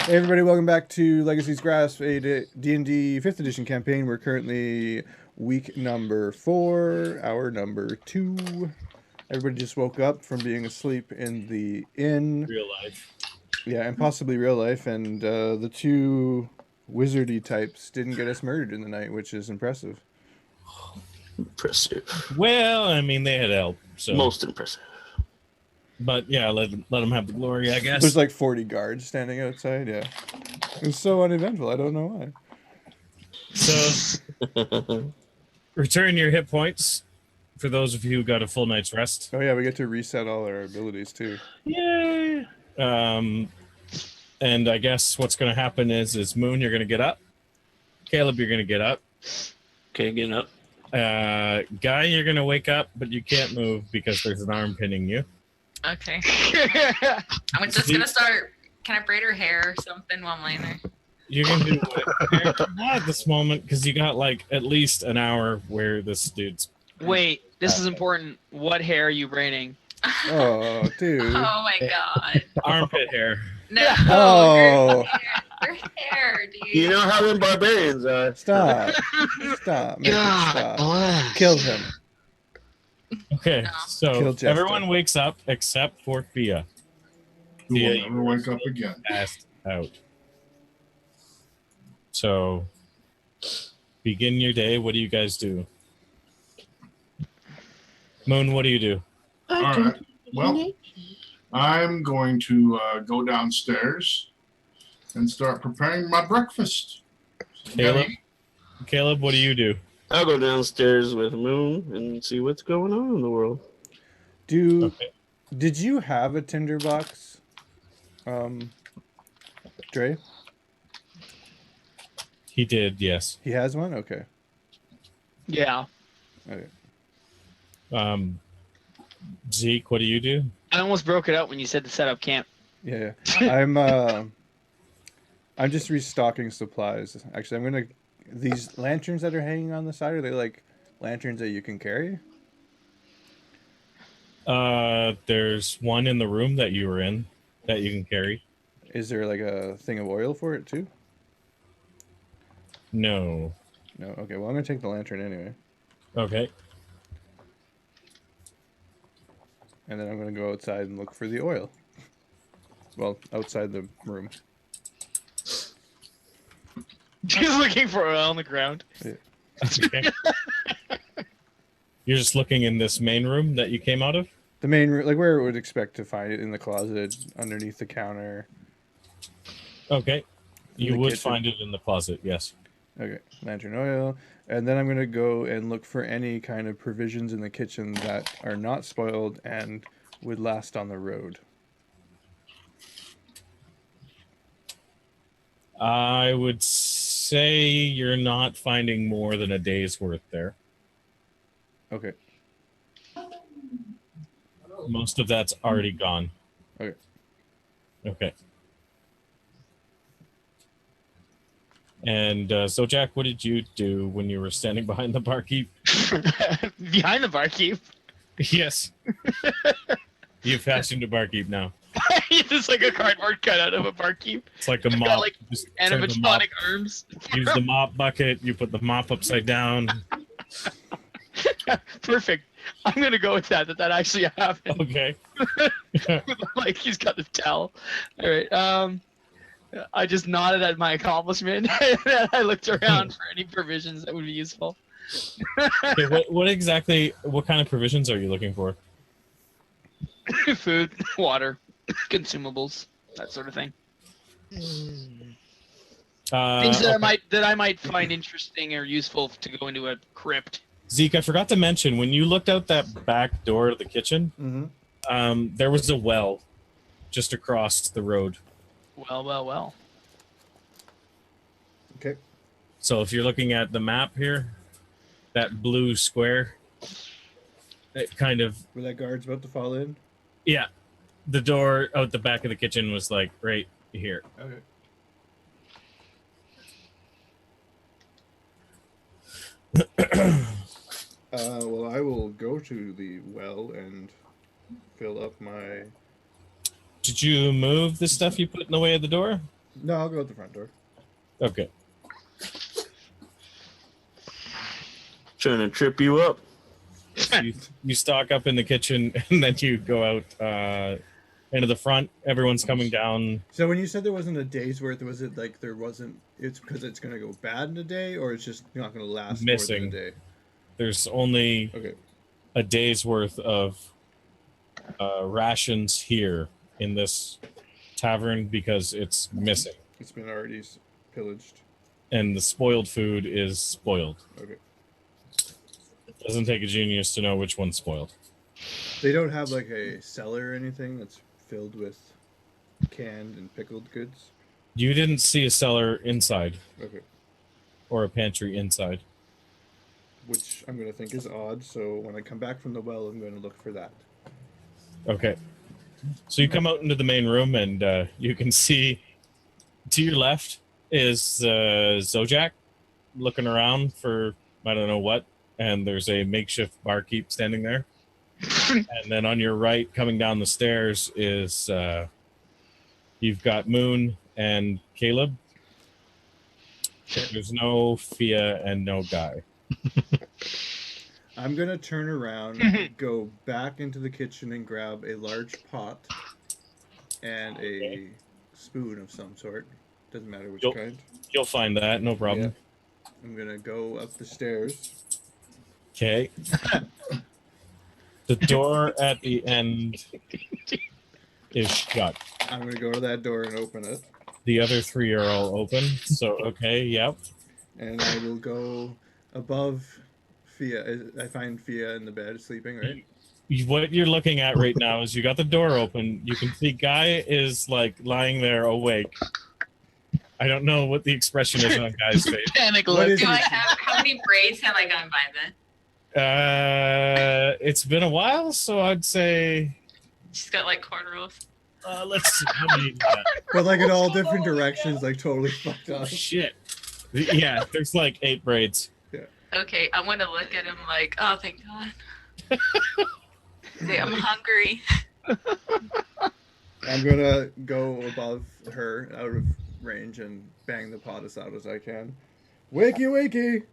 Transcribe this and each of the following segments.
Hey everybody, welcome back to Legacy's Grasp, a D&D 5th edition campaign. We're currently week number 4, hour number 2. Everybody just woke up from being asleep in the inn. Real life. Yeah, and possibly real life, and the two wizardy types didn't get us murdered in the night, which is impressive. Impressive. Well, I mean, they had help, so. Most impressive. But yeah, let them have the glory, I guess. There's like 40 guards standing outside, yeah. It's so uneventful, I don't know why. So, return your hit points for those of you who got a full night's rest. Oh yeah, we get to reset all our abilities too. Yay! And I guess what's going to happen is Moon, you're going to get up. Caleb, you're going to get up. Okay, getting up. Guy, you're going to wake up, but you can't move because there's an arm pinning you. Okay. I'm just gonna start. Can I braid her hair or something while I'm laying there? You can do it. Not at this moment, because you got like at least an hour where this dude's. Wait, this is important. What hair are you braiding? Oh, dude. Oh my god. Armpit hair. No. Oh. Her hair, dude. You know how them barbarians are. Stop. Stop. Make it stop. bless. Kill him. Okay, No. so Kill Jester. everyone wakes up except for Thea. Who Thea, will you never wake up again. passed out. So, begin your day. What do you guys do? Moon, what do you do? All right. Well, I'm going to go downstairs and start preparing my breakfast. Caleb, what do you do? I'll go downstairs with Moon and see what's going on in the world. Okay. Did you have a tinderbox, Dre? He did, yes. He has one? Okay. Yeah. Okay. Zeke, what do you do? I almost broke it out when you said to set up camp. Yeah. I'm just restocking supplies. Actually, I'm gonna. These lanterns that are hanging on the side, are they like lanterns that you can carry? There's one in the room that you were in that you can carry. Is there like a thing of oil for it too? No. No. Okay. Well, I'm gonna take the lantern anyway, Okay. and then I'm gonna go outside and look for the oil. Well, outside the room. Just looking for oil on the ground. Okay. You're just looking in this main room that you came out of? The main room, like where it would expect to find it, in the closet, underneath the counter. Okay. In You the would kitchen. find it in the closet, yes. Okay, lantern oil. And then I'm going to go and look for any kind of provisions in the kitchen that are not spoiled and would last on the road. I would say you're not finding more than a day's worth there. Okay. Most of that's already gone. Okay. Okay. And Zojak, what did you do when you were standing behind the barkeep? Behind the barkeep. Yes. You've fashioned a barkeep now. It's like a cardboard cutout of a barkeep. It's like a Got, mop. like, Just turn the mop. Animatronic arms. Use the mop bucket. You put the mop upside down. Perfect. I'm gonna go with that actually happened. Okay. Like he's got the towel. All right. I just nodded at my accomplishment and I looked around for any provisions that would be useful. Okay, what kind of provisions are you looking for? Food, water, consumables, that sort of thing. Things that Okay. I might find interesting or useful to go into a crypt. Zeke, I forgot to mention, when you looked out that back door of the kitchen, Mm-hmm. there was a well just across the road. Well. Okay. So if you're looking at the map here, that blue square, it kind of, Were that guard's about to fall in? yeah, the door out the back of the kitchen was like right here. Okay. Well, I will go to the well and fill up my Did you move the stuff you put in the way of the door? No, I'll go out the front door. Okay. Trying to trip you up. So you stock up in the kitchen, and then you go out into the front. Everyone's coming down. So when you said there wasn't a day's worth, was it like there wasn't? It's because it's going to go bad in a day, or it's just not going to last Missing. more than a day? There's only Okay. a day's worth of rations here in this tavern because it's missing, It's been already pillaged. and the spoiled food is spoiled. Okay. Doesn't take a genius to know which one's spoiled. They don't have like a cellar or anything that's filled with canned and pickled goods? You didn't see a cellar inside Okay. or a pantry inside. Which I'm going to think is odd, so when I come back from the well, I'm going to look for that. Okay. So you come out into the main room, and you can see to your left is Zojak looking around for I don't know what, and there's a makeshift barkeep standing there. And then on your right, coming down the stairs, is you've got Moon and Caleb. There's no Fia and no Guy. I'm going to turn around, go back into the kitchen and grab a large pot and a spoon of some sort. Doesn't matter which kind. You'll find that, no problem. Yeah. I'm going to go up the stairs. Okay. The door at the end is shut. I'm going to go to that door and open it. The other three are all open. So, okay, yep. And I will go above Fia. I find Fia in the bed sleeping, right? What you're looking at right now is you got the door open. You can see Guy is like lying there awake. I don't know what the expression is on Guy's face. Panic What look. is Do I it? have how many braids have I gone by then? It's been a while, so I'd say She's got like cornrows. let's see how many. do you got? But like in all different directions, like totally fucked up. Shit. Yeah, there's like 8 braids. Okay, I want to look at him like, oh, thank God. Say, I'm hungry. I'm gonna go above her, out of range, and bang the pot as loud as I can. Wakey, wakey!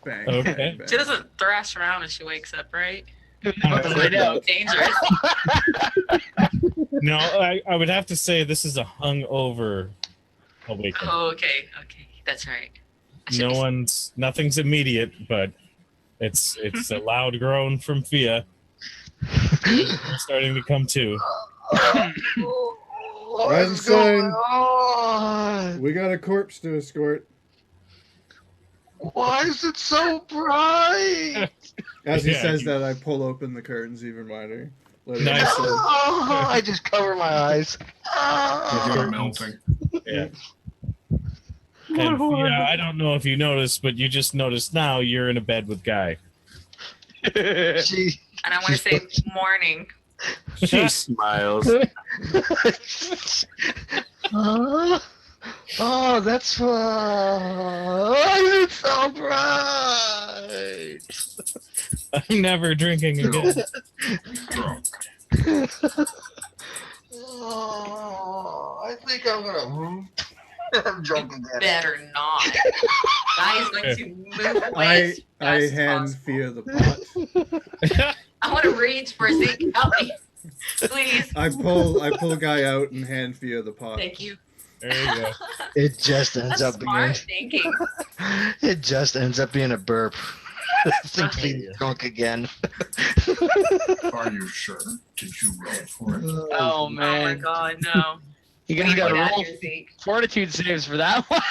Bang. Okay. Bang, bang. She doesn't thrash around when she wakes up, right? Find out. Dangerous. No, I would have to say this is a hungover awakening. Oh, okay, that's right. I should be- Nothing's immediate, but it's a loud groan from Fia. We're starting to come to. Rise and shine. We got a corpse to escort. Why is it so bright? As he Yeah, says you- that, I pull open the curtains even wider. Let it Nice. in. Oh, I just cover my eyes. Oh. You're melting. Yeah. And Fia, I don't know if you noticed, but you just noticed now you're in a bed with Guy. She, And I want to say morning. She smiles. oh, that's why it's so bright. I'm never drinking again. Drunk. Oh, I think I'm gonna. I'm drunk again. Better not. Guy is going to move away. I as fast as hand possible. Fia the pot. I want to reach for Zeke. Help me. Please. I pull Guy out and hand Fia the pot. Thank you. There you go. It just ends That's up smart thinking. It just ends up being a burp. Simply drunk again. Are you sure? Did you roll for it? Oh Oh my man, god, no. you guys got to Get out of roll here, Zeke. fortitude saves for that one.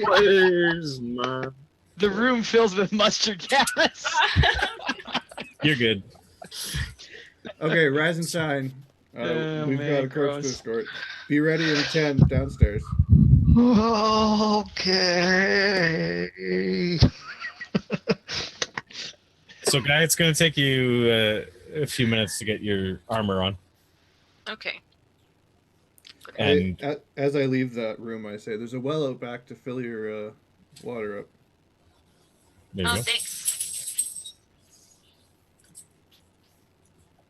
Where's my... The room fills with mustard gas. You're good. Okay, rise and shine. Oh, We've man, got a corpse gross. to escort. Be ready in 10 downstairs. Okay. So, Guy, it's going to take you a few minutes to get your armor on. Okay. And As I leave that room, I say, "There's a well out back to fill your water up." there you Oh, go. thanks.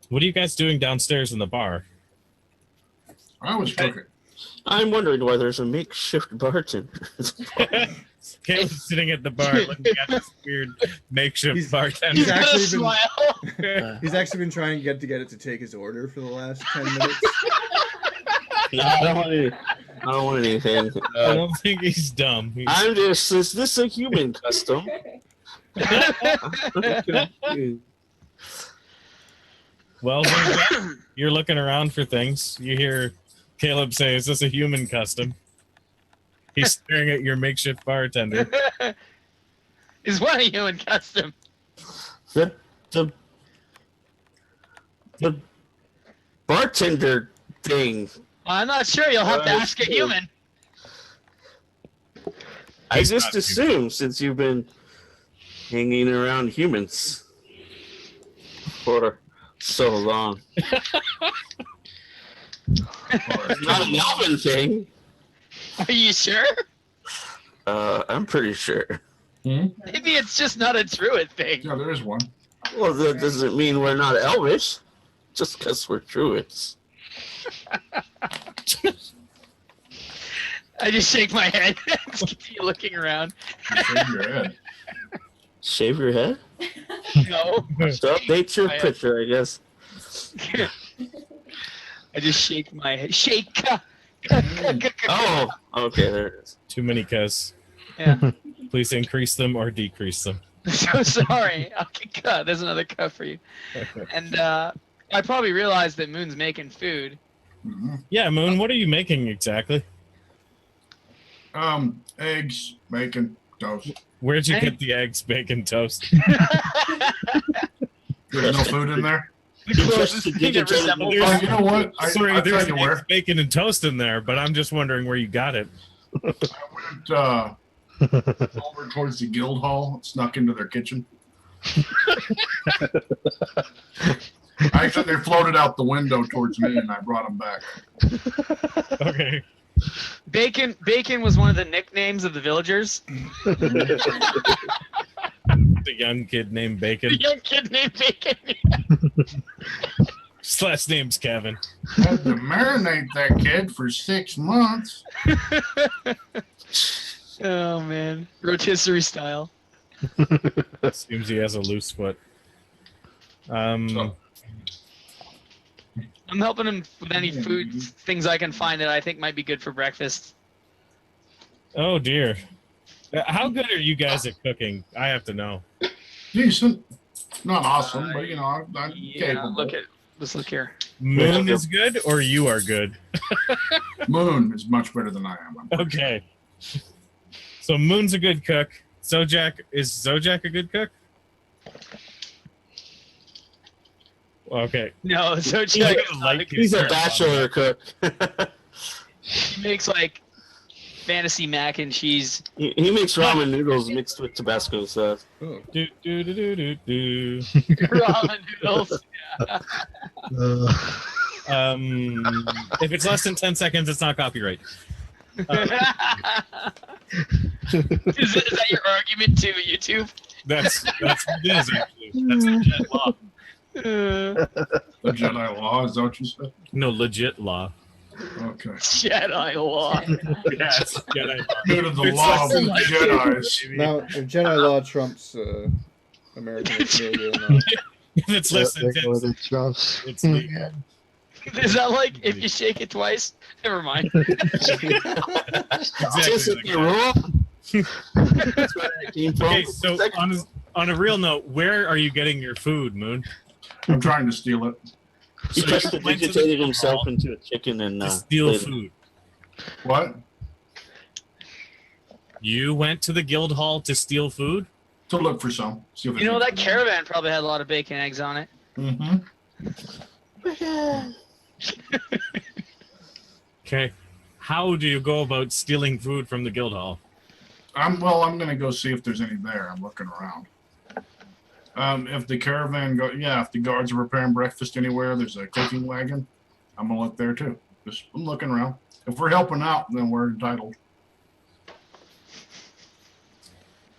What are you guys doing downstairs in the bar? I was cooking. I'm wondering why there's a makeshift bartender. Caleb's sitting at the bar looking at this weird makeshift He's- bartender. he's He's gonna actually been- smile. He's actually been trying to get it to take his order for the last 10 minutes. No, I don't want anything. I don't think he's dumb. He's, I'm just, is this a human custom? well, you're looking around for things. You hear Caleb say, "Is this a human custom?" He's staring at your makeshift bartender. Is what a human custom? The bartender thing. I'm not sure. You'll have to ask a human. I He's just not assumed since you've been hanging around humans for so long. Not an elven thing. Are you sure? I'm pretty sure. Maybe it's just not a druid thing. Yeah, there is one. Well, that doesn't mean we're not elvish. Just because we're druids. I just shake my head. Continue looking around. Shave your head. Shave your head? No. So update your My head. picture, I guess. I just shake my head. Shake. Oh, okay, there it is. Too many cuss. Yeah. Please increase them or decrease them. So sorry. Okay, cut. There's another cut for you. And I probably realized that Moon's making food. Mhm. Yeah, Moon, what are you making exactly? Eggs, bacon, toast. Where'd you get the eggs, bacon, toast? There's no food in there. The closest thing that resembles. Oh, you know what? Sorry, I'll there's tell you eggs, where. bacon, and toast in there, but I'm just wondering where you got it. I went over towards the guild hall, snuck into their kitchen. Actually, they floated out the window towards me, and I brought them back. Okay. Bacon was one of the nicknames of the villagers. The young kid named Bacon. The young kid named Bacon. His last name's Kevin. Had to marinate that kid for 6 months. Oh man, rotisserie style. Seems he has a loose foot. So- I'm helping him with any food things I can find that I think might be good for breakfast. Oh dear. How good are you guys at cooking? I have to know. Decent. Not awesome, but you know, I'm Yeah, capable. let's look here. Moon is good or you are good? Moon is much better than I am. Okay. So Moon's a good cook. Zojak, is Zojak a good cook? Okay. No, so He's Jack, gonna like He's a his- bachelor cook. he makes like fantasy mac and cheese. He makes ramen noodles mixed with Tabasco sauce. Oh. Do, do, do, do, do, do. Ramen noodles. If it's less than 10 seconds, it's not copyright. Is that your argument to YouTube? That's what it is, actually. That's legit law. The Jedi law, is that what you said? No, legit law. Okay. Jedi law. Yes, Jedi law. Due to the It's law of less the than Jedis. Now, if Jedi law trumps American Australia or not. If it's less than 10 the trumps. it's legal. Is that like if you shake it twice? Never mind. Exactly Just like like the that. rule. That's where it came from. Okay, so on a real note, where are you getting your food, Moon? I'm trying to steal it. He So just you went to the digitated guild himself hall into a chicken and to steal later. food. What? You went to the guild hall to steal food? To look for some. See if You know that caravan probably had a lot of bacon eggs on it. Mm-hmm. Okay. How do you go about stealing food from the guild hall? I'm gonna go see if there's any there. I'm looking around. If the caravan if the guards are preparing breakfast anywhere, there's a cooking wagon. I'm gonna look there too. I'm looking around. If we're helping out, then we're entitled.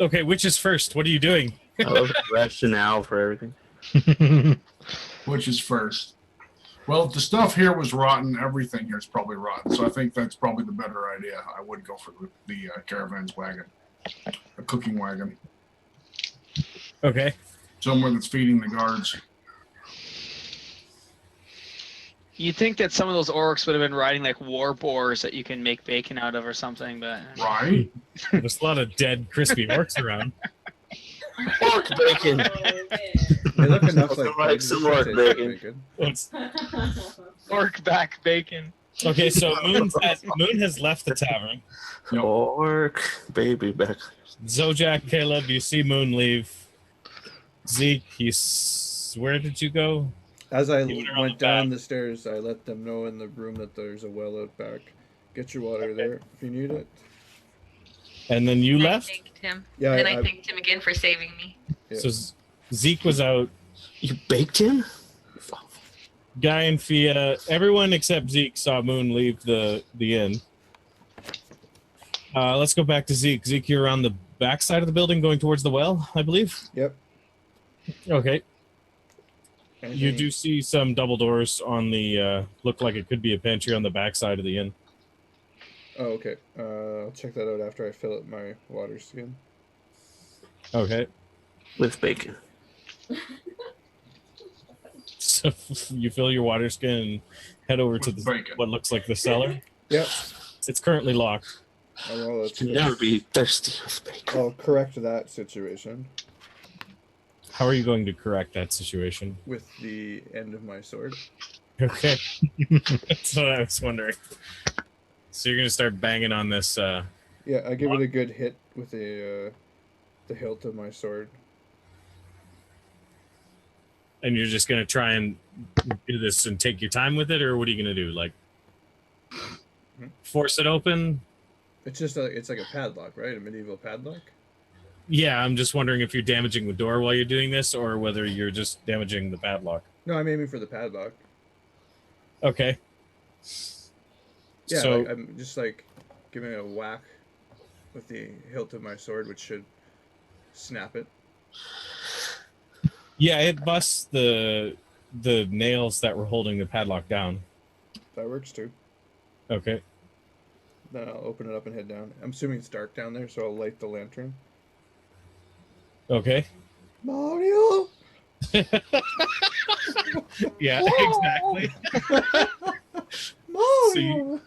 Okay, which is first? What are you doing? I love the rationale for everything. Which is first? Well, if the stuff here was rotten, everything here is probably rotten. So I think that's probably the better idea. I would go for the caravan's wagon, a cooking wagon, Okay. somewhere that's feeding the guards. You'd think that some of those orcs would have been riding like war boars that you can make bacon out of or something, but Right? There's a lot of dead, crispy orcs around. Pork bacon. They look enough like Like pigs some to orc taste bacon. bacon. It's- orc back bacon. okay, so Moon has left the tavern. Pork baby back. Zojak, Caleb, you see Moon leave. Zeke, where did you go? As I You went around went the down back. the stairs, I let them know in the room that there's a well out back. Get your water there if you need it. And then you I left? thanked him. Yeah, And I- I thanked him again for saving me. Yeah. So Zeke was out. You baked him? Guy and Fia, everyone except Zeke saw Moon leave the inn. Let's go back to Zeke. Zeke, you're on the back side of the building going towards the well, I believe? Yep. Okay. You Anything- do see some double doors on the, look like it could be a pantry on the back side of the inn. Oh, okay. I'll check that out after I fill up my water skin. Okay. With bacon. So you fill your water skin and head over to With the, bacon. what looks like the cellar. Yep. It's currently locked. Oh, well, You can never be thirsty with bacon. I'll correct that situation How are you going to correct that situation? with the end of my sword. Okay. That's what I was wondering. So you're going to start banging on this, Yeah, I give it a good hit with the hilt of my sword. and you're just going to try and do this and take your time with it, or what are you going to do? Like, force it open? It's just it's like a padlock, right? A medieval padlock. Yeah, I'm just wondering if you're damaging the door while you're doing this, or whether you're just damaging the padlock. No, I'm aiming for the padlock. Okay. Yeah, So, like, I'm just like giving it a whack with the hilt of my sword, which should snap it. yeah, it busts the nails that were holding the padlock down. That works too. Okay. Then I'll open it up and head down. I'm assuming it's dark down there, so I'll light the lantern. Okay. Mario! Yeah, exactly. Mario!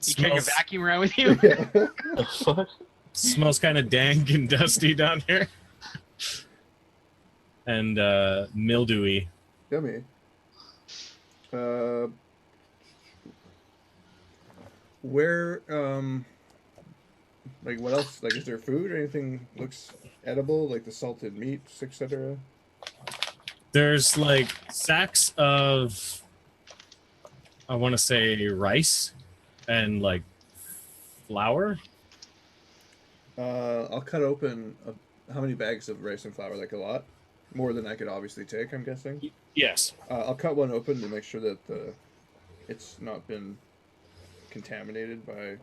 You carrying a Smells, vacuum around with you? The fuck? smells kind of dank and dusty down here. And mildewy. Yummy. Where, like, what else? Like, is there food or anything looks edible? Like the salted meats, etc.? There's like sacks of, I want to say, rice and like flour. I'll cut open how many bags of rice and flour? Like a lot? More than I could obviously take, I'm guessing. Yes. I'll cut one open to make sure that it's not been contaminated by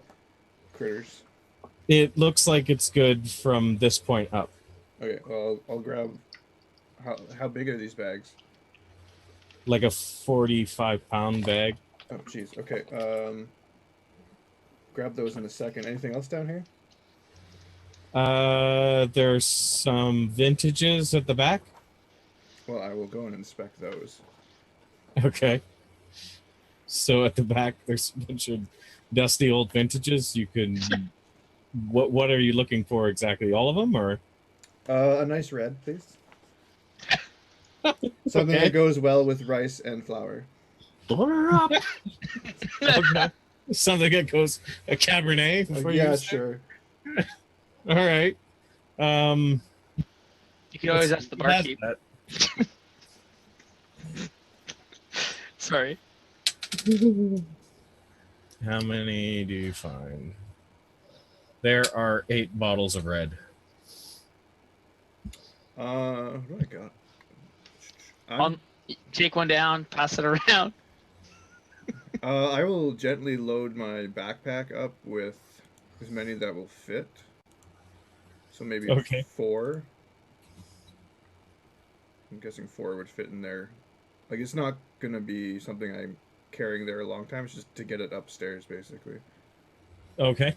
critters. It looks like it's good from this point up. Okay, well, I'll grab. How big are these bags? Like a 45-pound bag. Oh, jeez. Okay. Grab those in a second. Anything else down here? There's some vintages at the back. Well, I will go and inspect those. Okay. So at the back, there's a bunch of dusty old vintages. You can. What are you looking for exactly? All of them, or? A nice red, please. Something Okay. that goes well with rice and flour. Order up. Okay. Something that goes a Cabernet. Like, for yeah, you? sure. All right. You can always ask the who has barkeep. that? Sorry. How many do you find? There are 8 bottles of red. What do I got? Take one down, pass it around. I will gently load my backpack up with as many that will fit. So maybe Okay. 4. I'm guessing 4 would fit in there. Like, it's not gonna be something I'm carrying there a long time. It's just to get it upstairs, basically. Okay.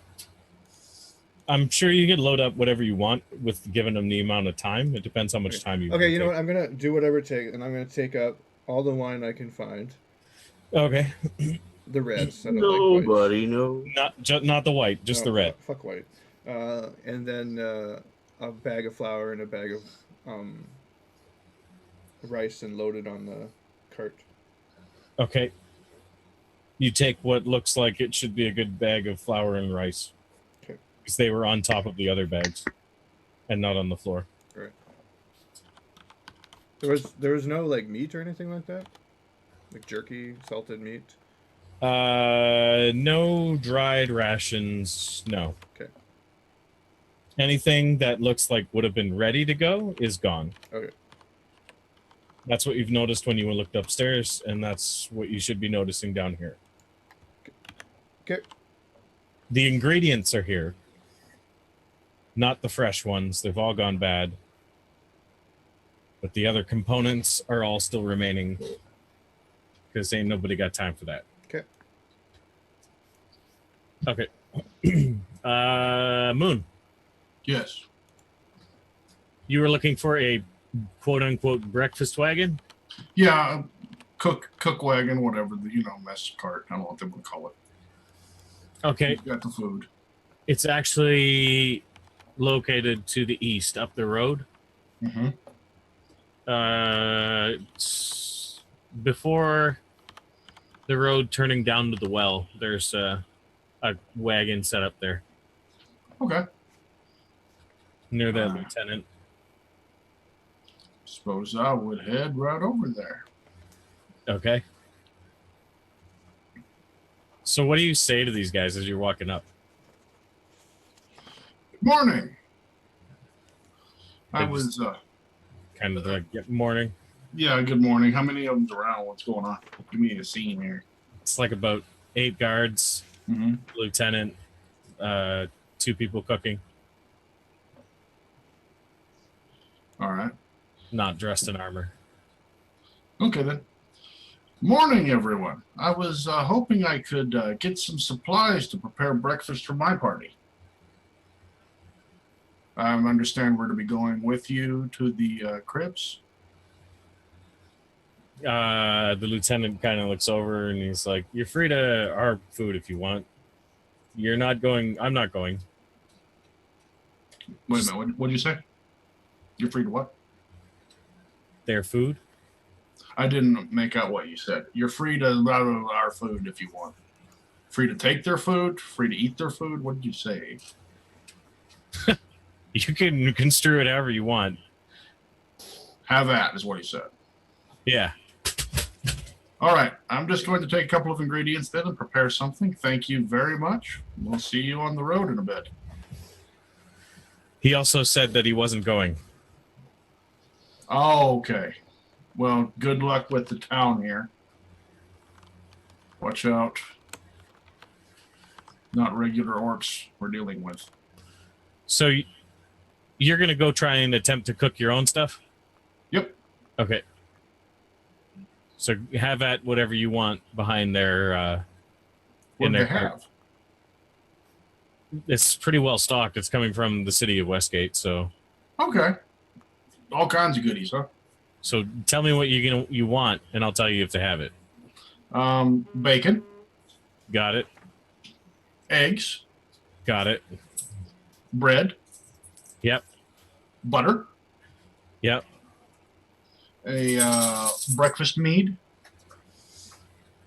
I'm sure you can load up whatever you want with giving them the amount of time. It depends how much time you Okay, you know take. what? I'm gonna do whatever it takes, and I'm gonna take up all the wine I can find. Okay. The reds. I don't like whites. Nobody knows. Not the white, just the red. Fuck white. And then a bag of flour and a bag of rice, and load it on the cart. Okay. You take what looks like it should be a good bag of flour and rice. Okay. Because they were on top of the other bags and not on the floor. Right. There was no like meat or anything like that? Like jerky, salted meat? No dried rations, no. Okay. Anything that looks like would have been ready to go is gone. Okay. That's what you've noticed when you looked upstairs, and that's what you should be noticing down here. Okay. The ingredients are here. Not the fresh ones. They've all gone bad. But the other components are all still remaining. Because ain't nobody got time for that. Okay. Okay. Moon, Yes. you were looking for a quote-unquote breakfast wagon? Yeah, cook wagon, whatever, mess cart. I don't know what they would call it. Okay. You got the food. It's actually located to the east, up the road. Mm-hmm. Before the road turning down to the well, there's a wagon set up there Okay. near the lieutenant. Suppose I would head right over there. Okay. So what do you say to these guys as you're walking up? Good morning. I They was, just kind of like, yeah, morning. yeah, good morning. How many of them's around? What's going on? Give me a scene here. It's like about 8 guards, Mm-hmm. lieutenant, 2 people cooking, All right. not dressed in armor. Okay, then. Morning, everyone. I was hoping I could get some supplies to prepare breakfast for my party. I understand we're to be going with you to the crypts. The lieutenant kind of looks over and he's like, "You're free to our food if you want. You're not going. I'm not going. Wait a minute. What did you say? You're free to what? Their food. I didn't make out what you said. You're free to blah, blah, blah, our food if you want. Free to take their food? Free to eat their food? What did you say? You can construe it however you want. Have at, is what he said. Yeah. All right. I'm just going to take a couple of ingredients then and prepare something. Thank you very much. We'll see you on the road in a bit. He also said that he wasn't going. Oh, okay. Well, good luck with the town here. Watch out. Not regular orcs we're dealing with. So you're gonna go try and attempt to cook your own stuff? Yep. Okay. So have at whatever you want behind their What in do their they cart. have? It's pretty well stocked. It's coming from the city of Westgate, so Okay. All kinds of goodies, huh? so tell me what you want, and I'll tell you if they have it. Bacon, Got it. eggs, Got it. bread, Yep. butter, Yep. a breakfast mead,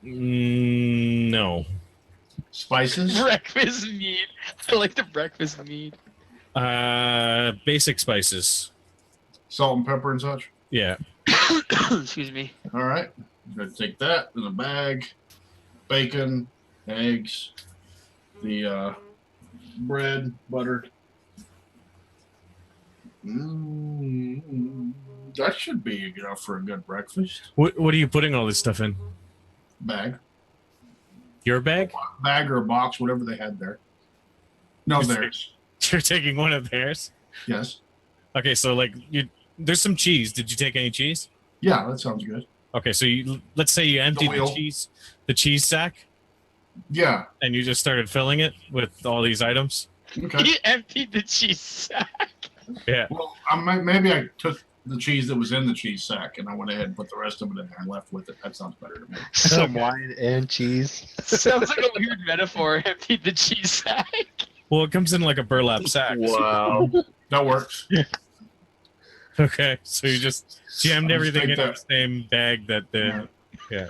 No. spices, Breakfast meat. I like the breakfast meat. Basic spices. salt and pepper and such. Yeah. Excuse me. All right. I'm going to take that in a bag. Bacon, eggs, the bread, butter. That should be enough for a good breakfast. What are you putting all this stuff in? Bag. Your bag? Bag or a box, whatever they had there. No, theirs. You're taking one of theirs? Yes. Okay, so like there's some cheese. Did you take any cheese? Yeah, that sounds good. Okay, so let's say you emptied wheel. the cheese sack, Yeah. and you just started filling it with all these items. Okay. He emptied the cheese sack. Yeah. Well, maybe I took the cheese that was in the cheese sack and I went ahead and put the rest of it in there and left with it. That sounds better to me. Some wine and cheese. Sounds like a weird metaphor. Emptied the cheese sack. Well, it comes in like a burlap sack. Wow. That works. Okay, so you just jammed I'll everything just in take the same bag that Yeah. yeah.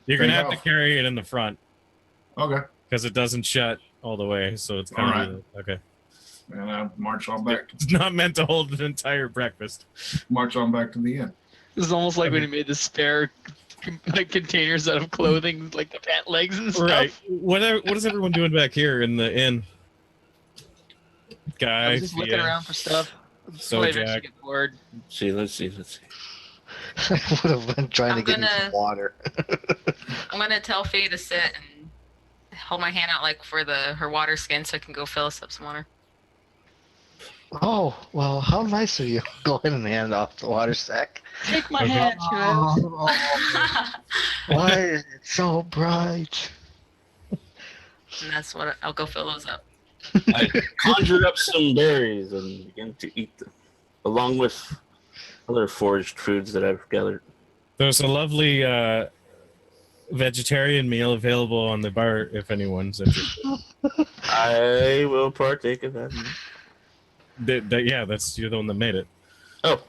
You're gonna have to off. carry it in the front Okay. because it doesn't shut all the way, so it's kind of okay. And I march on back. It's not meant to hold an entire breakfast. March on back to the inn. This is almost like when he made the spare like containers out of clothing, like the pant legs and stuff. Right. What is everyone doing back here in the inn? Guy, I was just looking around for stuff. So I eventually Zojak. get bored. Let's see. I would have been trying to I'm get me some gonna- water. I'm gonna tell Faye to sit and hold my hand out like for her water skin so I can go fill us up some water. Oh, well, how nice of you. Go ahead and hand off the water sack. Take my Okay. hand, child. Why is it so bright? And that's what I'll go fill those up. I conjured up some berries and began to eat them, along with other foraged foods that I've gathered. There's a lovely vegetarian meal available on the bar if anyone's interested. I will partake of that. Yeah, you're the one that made it. Oh,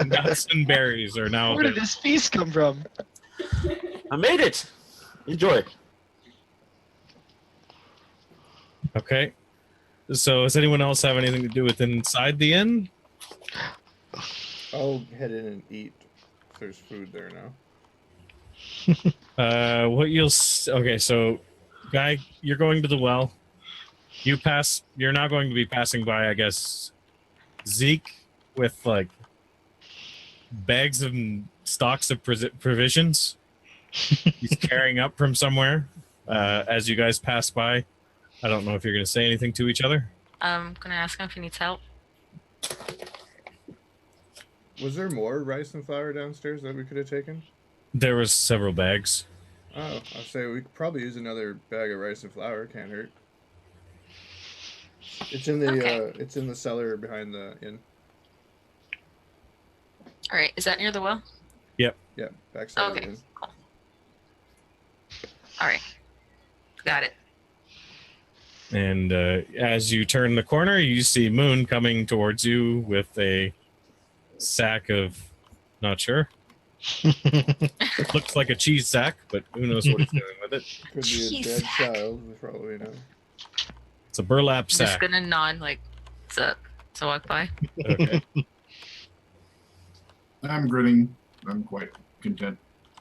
Nuts and berries are now Where did available. this feast come from? I made it. Enjoy. Okay. So does anyone else have anything to do with inside the inn? I'll head in and eat. There's food there now. Okay, so Guy, you're going to the well. You're now going to be passing by, I guess, Zeke with like bags and stocks of provisions. He's carrying up from somewhere as you guys pass by. I don't know if you're going to say anything to each other. I'm gonna ask him if he needs help. Was there more rice and flour downstairs that we could have taken? There was several bags. Oh, I'll say we could probably use another bag of rice and flour. Can't hurt. It's in the Okay. it's in the cellar behind the inn. All right, is that near the well? Yeah, backside of Okay. the inn. Cool. All right, got it. And as you turn the corner, you see Moon coming towards you with a sack of, not sure. Looks like a cheese sack, but who knows what he's doing with it. Could be a Cheese dead sack. child, for all we know. It's a burlap I'm just sack. gonna nod like, what's up? So walk by. Okay. I'm grinning. I'm quite content.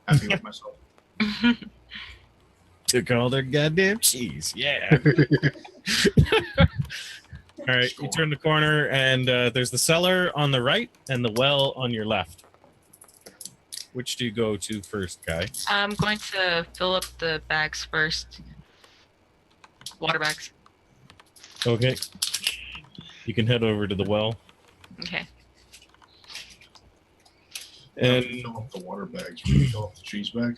Happy with myself. Took all their goddamn cheese. Yeah. All right. You turn the corner, and there's the cellar on the right and the well on your left. Which do you go to first, Guy? I'm going to fill up the bags first. Water bags. Okay. You can head over to the well. Okay. And Fill up the water bags. We fill up the cheese bag.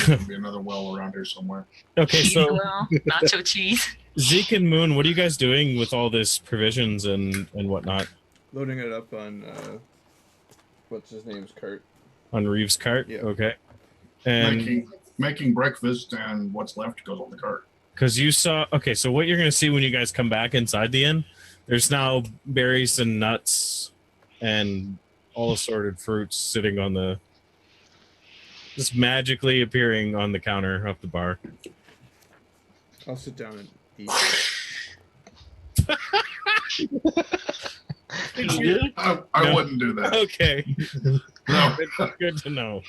There'll be another well around here somewhere. okay, so Well, nacho cheese. Zeke and Moon, what are you guys doing with all this provisions and whatnot Loading it up on what's his name's cart. on Reeves' cart? Yeah. Okay. And Making breakfast and what's left goes on the cart. because you saw, okay, so what you're going to see when you guys come back inside the inn, there's now berries and nuts and all assorted fruits sitting on the, just magically appearing on the counter of the bar. I'll sit down and eat. I No. wouldn't do that. Okay. No. Good to know.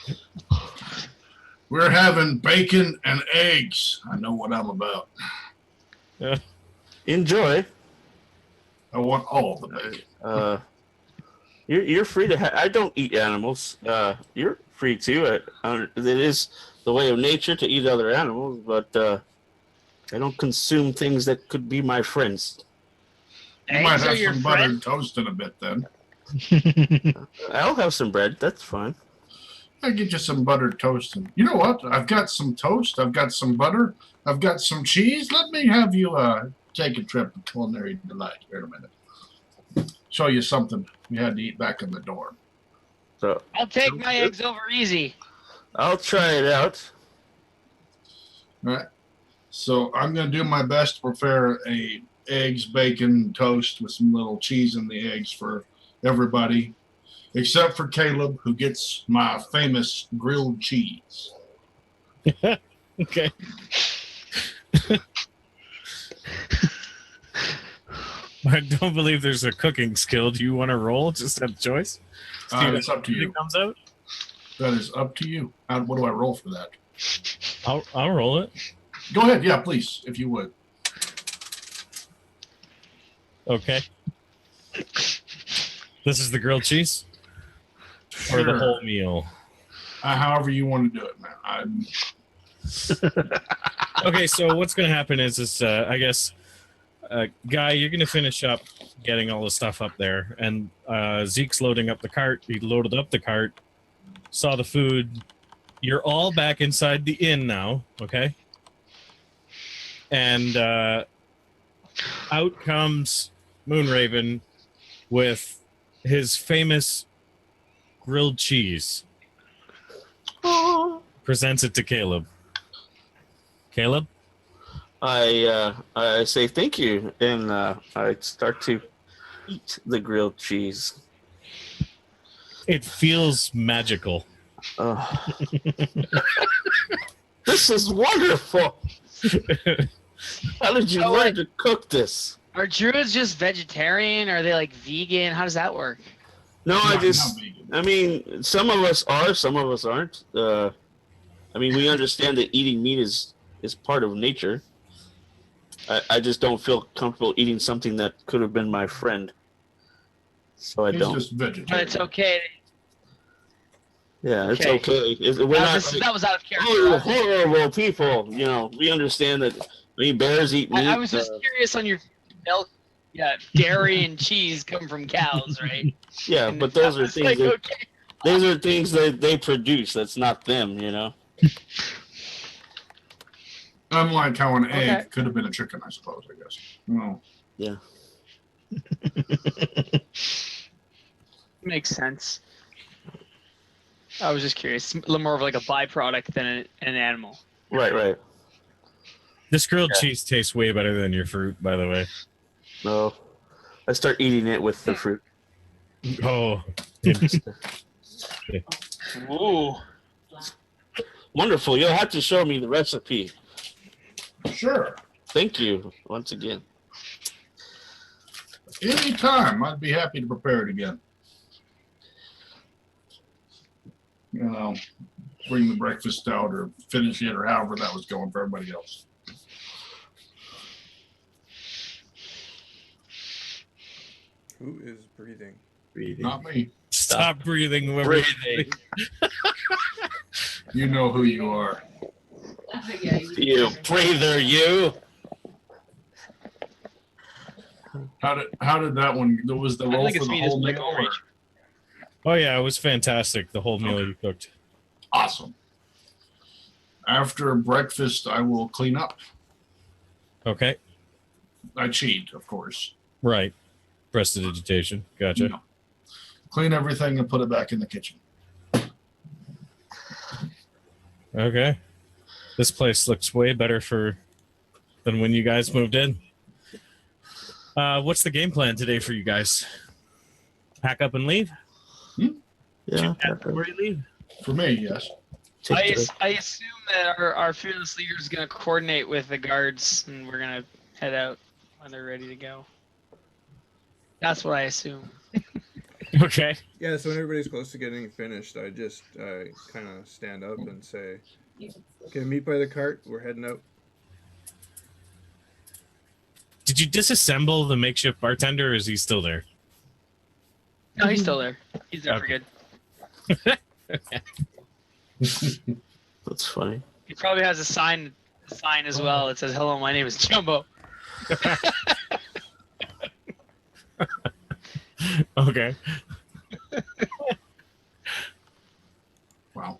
We're having bacon and eggs. I know what I'm about. Enjoy. I want all the bacon. You're free to. I don't eat animals. You're free to. It is the way of nature to eat other animals, but I don't consume things that could be my friends. You might Eggs are have your some friend? buttered toast in a bit then. I'll have some bread. That's fine. I'll get you some buttered toast. And you know what? I've got some toast. I've got some butter. I've got some cheese. Let me have you take a trip to Culinary Delight here in a minute. Show you something you had to eat back in the dorm. So I'll take my eggs over easy. I'll try it out. All right. So I'm going to do my best to prepare a eggs, bacon, toast with some little cheese in the eggs for everybody, except for Caleb, who gets my famous grilled cheese. Okay. I don't believe there's a cooking skill. Do you want to roll? Just have choice. It's up to you. It comes out. That is up to you. What do I roll for that? I'll roll it. Go ahead. Yeah, please, if you would. Okay. This is the grilled cheese, or the Sure. whole meal. However you want to do it, man. Okay, so what's going to happen is I guess, Guy, you're going to finish up getting all the stuff up there, and Zeke's loading up the cart. He loaded up the cart, saw the food. You're all back inside the inn now, okay? And out comes Moonraven with his famous grilled cheese. Presents it to Caleb. Caleb? I say thank you, and I start to eat the grilled cheese. It feels magical. This is wonderful. How did you learn to cook this? Are druids just vegetarian? Are they like vegan? How does that work? No, Not vegan. I mean, some of us are, some of us aren't. I mean, we understand that eating meat is part of nature. I just don't feel comfortable eating something that could have been my friend. So I He's don't. just vegetarian. But it's okay. Yeah, it's Okay. okay. We're not. That was out of character. Oh, you're horrible people. You know, we understand that. I mean, bears eat meat. I was just curious on your milk. Yeah, dairy and cheese come from cows, right? yeah, And but those I are was things. like, That, okay. those are things that they produce. That's not them. You know. Unlike how an Okay. egg could have been a chicken, I suppose, I guess. No. Yeah. Makes sense. I was just curious. A little more of like a byproduct than an animal. Right. This grilled cheese tastes way better than your fruit, by the way. No. I start eating it with the fruit. Oh. Ooh. Wonderful. You'll have to show me the recipe. Sure. Thank you once again. Anytime. I'd be happy to prepare it again. You know, bring the breakfast out or finish it or however that was going for everybody else. Who is breathing? Not me. Stop breathing. Breathing. You know who you are. You breather, you. How did that one? There was the I roll think for it's the me as whole meal. Michael or- Rage. Oh, yeah, it was fantastic. The whole meal Okay. you cooked. Awesome. After breakfast, I will clean up. Okay. I cheat, of course. Right. Prestidigitation. Gotcha. No. Clean everything and put it back in the kitchen. Okay. This place looks way better than when you guys moved in. What's the game plan today for you guys? Pack up and leave? Yeah. Where you leave? For me, yes. I assume that our fearless leader is going to coordinate with the guards, and we're going to head out when they're ready to go. That's what I assume. Okay. Yeah, so when everybody's close to getting finished, I just kind of stand up and say, "Okay, meet by the cart. We're heading out." Did you disassemble the makeshift bartender, or is he still there? No, he's still there. He's there for Okay. good. That's funny. He probably has a sign as well. It says, "Hello, my name is Jumbo." Okay. Wow.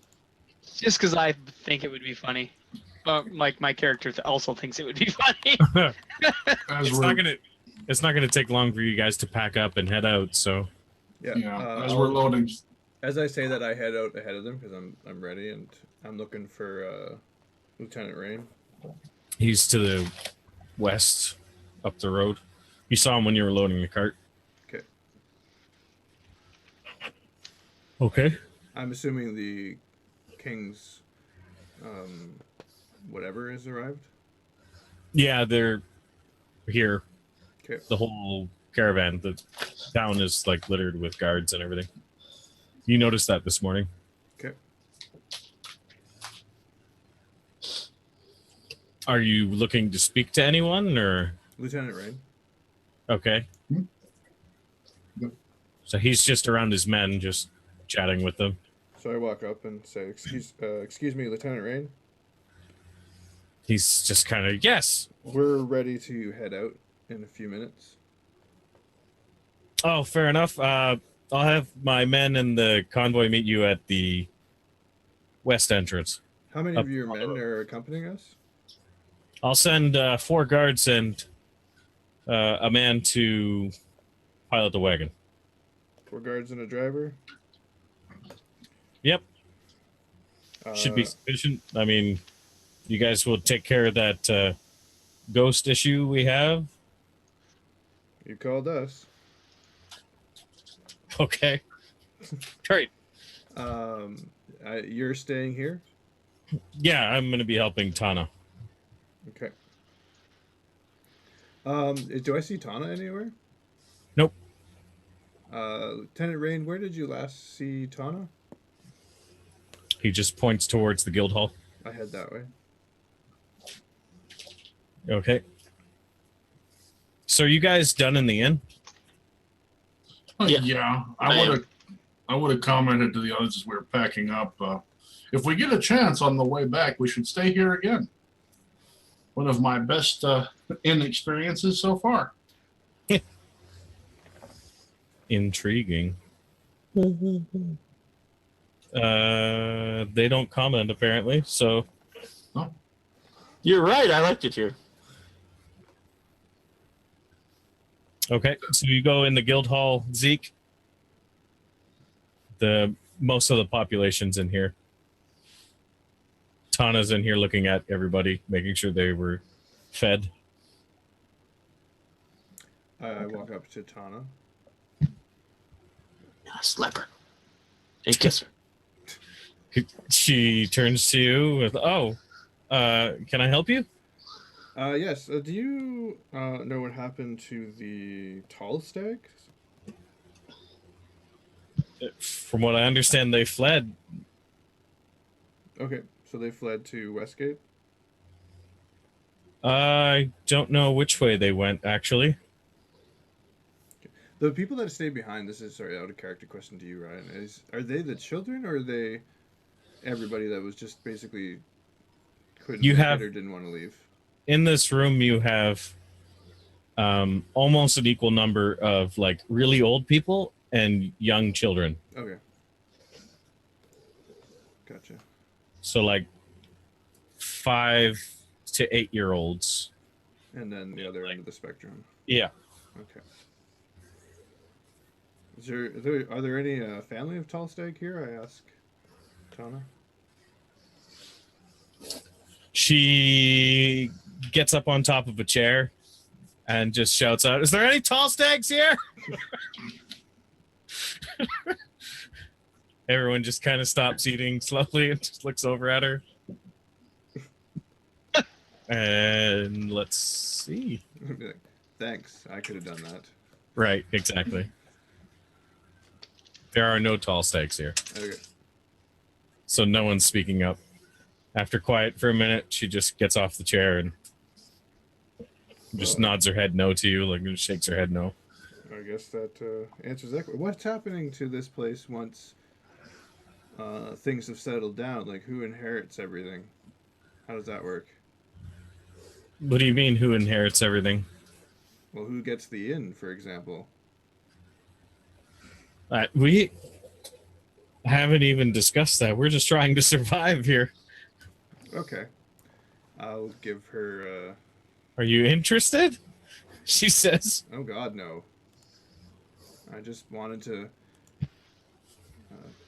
Just because I think it would be funny. Like my character also thinks it would be funny. As It's we're, not gonna take long for you guys to pack up and head out. So yeah, as we're loading. As I say that, I head out ahead of them because I'm ready and I'm looking for Lieutenant Rain. he's to the west, up the road. You saw him when you were loading the cart. Okay. Okay. I'm assuming the king's whatever has arrived. Yeah, they're here. Okay. The whole caravan, the town is like littered with guards and everything. You noticed that this morning. Okay. Are you looking to speak to anyone, or Lieutenant Rain. okay? Yep. So he's just around his men, just chatting with them. So I walk up and say, excuse me, Lieutenant Rain. He's just kind of, yes. We're ready to head out in a few minutes. Oh, fair enough. I'll have my men and the convoy meet you at the west entrance. How many Up of your on the men are accompanying us? I'll send 4 guards and a man to pilot the wagon. 4 guards and a driver? Yep. Should be sufficient. I mean, you guys will take care of that ghost issue we have. You called us. Okay. Great. You're staying here? Yeah, I'm going to be helping Tana. Okay. Do I see Tana anywhere? Nope. Lieutenant Rain, where did you last see Tana? He just points towards the guild hall. I head that way. Okay. So are you guys done in the inn? Yeah, I would have commented to the others as we were packing up. If we get a chance on the way back, we should stay here again. One of my best inn experiences so far. Intriguing. They don't comment apparently, so You're right. I liked it here. okay. So you go in the guild hall, Zeke. Most of the population's in here. Tana's in here looking at everybody, making sure they were fed. I walk up to Tana. Slap her. And kiss her. She turns to you with, can I help you? Yes. Do you know what happened to the tall stags? From what I understand, they fled. Okay, so they fled to Westgate? I don't know which way they went, actually. The people that stay behind, this is, sorry, out of character question to you, Ryan, are they the children, or are they everybody that was just basically couldn't make it or didn't want to leave? In this room, you have almost an equal number of like really old people and young children. Okay. Gotcha. So like 5 to 8-year-olds. And then the other end of the spectrum. Yeah. Okay. Are there any family of tall stag here? I ask Tana. She gets up on top of a chair and just shouts out, "Is there any tall stags here?" Everyone just kind of stops eating slowly and just looks over at her. And let's see. Thanks. I could have done that. Right, exactly. There are no tall stags here. Okay. So no one's speaking up. After quiet for a minute, she just gets off the chair and just nods her head no to you, like shakes her head no. I guess that answers that. What's happening to this place once things have settled down? Like, who inherits everything? How does that work? What do you mean, who inherits everything? Well, who gets the inn, for example? We haven't even discussed that. We're just trying to survive here. Okay. I'll give her. Are you interested? She says. Oh God, no. I just wanted to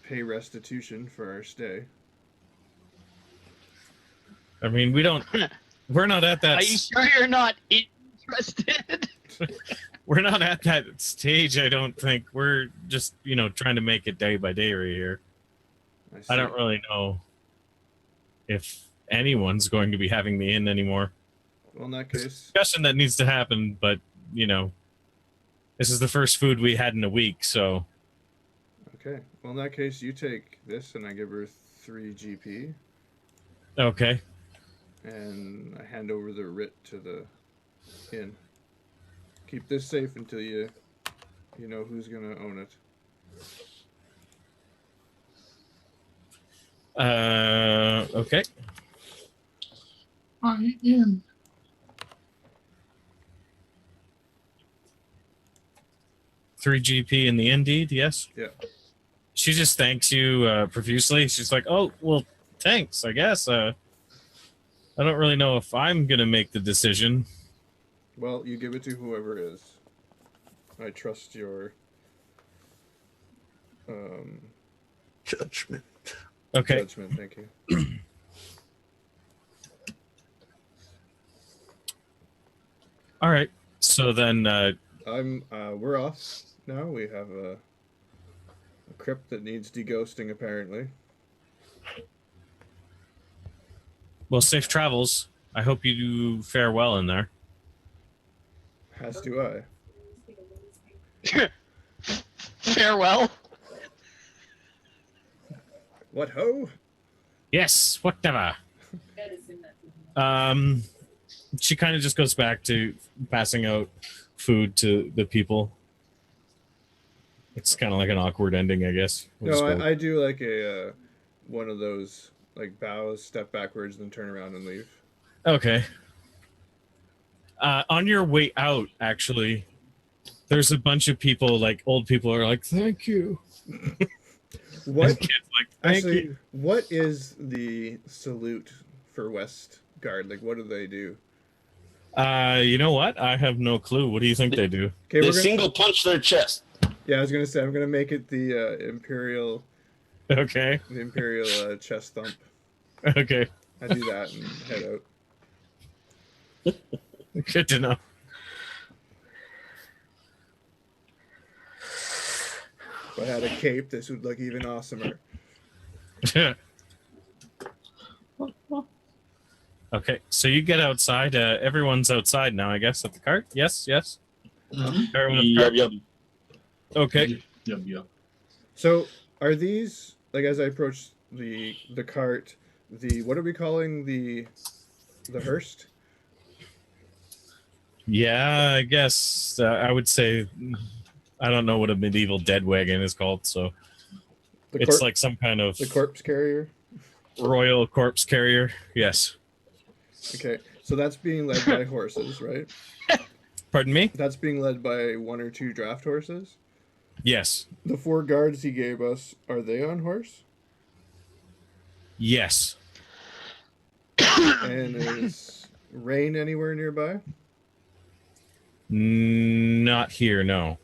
pay restitution for our stay. I mean, we're not at that. Are you sure you're not interested? We're not at that stage, I don't think. We're just, trying to make it day by day right here. I don't really know if anyone's going to be having me in anymore. Well, in that case... Discussion that needs to happen, but, this is the first food we had in a week, so... Okay. Well, in that case, you take this, and I give her 3 GP. Okay. And I hand over the writ to the inn. Keep this safe until you know who's going to own it. Okay. I am. Three GP in the indeed, yes? Yeah. She just thanks you profusely. She's like, oh, well, thanks, I guess. I don't really know if I'm going to make the decision. Well, you give it to whoever is. I trust your Judgment. Okay. judgment. Thank you. All right. So then we're off now. We have a crypt that needs deghosting, apparently. well, safe travels. I hope you do fare well in there. As do I. Farewell. What ho? Yes, whatever. She kind of just goes back to passing out food to the people. It's kind of like an awkward ending, I guess. No, I do like a one of those like bows, step backwards, then turn around and leave. Okay. On your way out, actually, there's a bunch of people, like old people, are like, "Thank you." What? And kids like, "Thank Actually, you." what is the salute for West Guard? Like, what do they do? You know what? I have no clue. What do you think they do? Okay, They single punch their chest. Yeah, I was gonna say I'm gonna make it the Imperial Okay. chest thump. Okay. I do that and head out. Good to know. If I had a cape, this would look even awesomer. Okay, so you get outside. Everyone's outside now, I guess, at the cart. Yes, yes. Everyone at the cart? Yep. Okay. Yep. So, are these like as I approach the cart? What are we calling the hearse? Yeah, I guess I would say I don't know what a medieval dead wagon is called, so it's like some kind of the corpse carrier. royal corpse carrier. Yes. Okay, so that's being led by horses, right? Pardon me? That's being led by 1 or 2 draft horses. Yes. The 4 guards he gave us, are they on horse? Yes. And is rain anywhere nearby? Not here, no.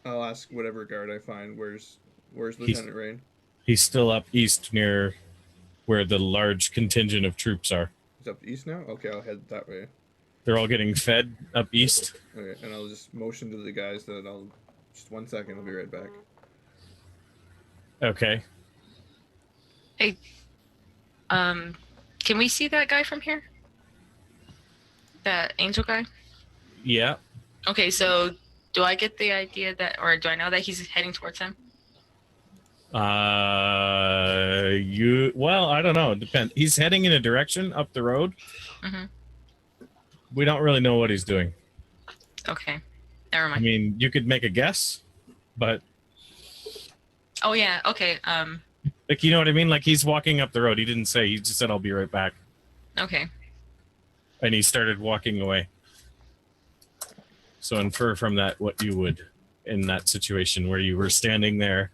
I'll ask whatever guard I find. Where's Lieutenant Rain? He's still up east near where the large contingent of troops are. He's up east now? Okay, I'll head that way. They're all getting fed up east. Okay, and I'll just motion to the guys that I'll... Just 1 second, I'll be right back. Okay. Hey, can we see that guy from here? That angel guy? Yeah. Okay, so do I get the idea that, or do I know that he's heading towards him? Well, I don't know. It depends. He's heading in a direction up the road. Mm-hmm. We don't really know what he's doing. Okay, never I mind. mean, you could make a guess, but Oh yeah, okay. like, you know what I mean? Like, he's walking up the road. He didn't say. He just said, "I'll be right back," Okay. and he started walking away. So infer from that what you would in that situation where you were standing there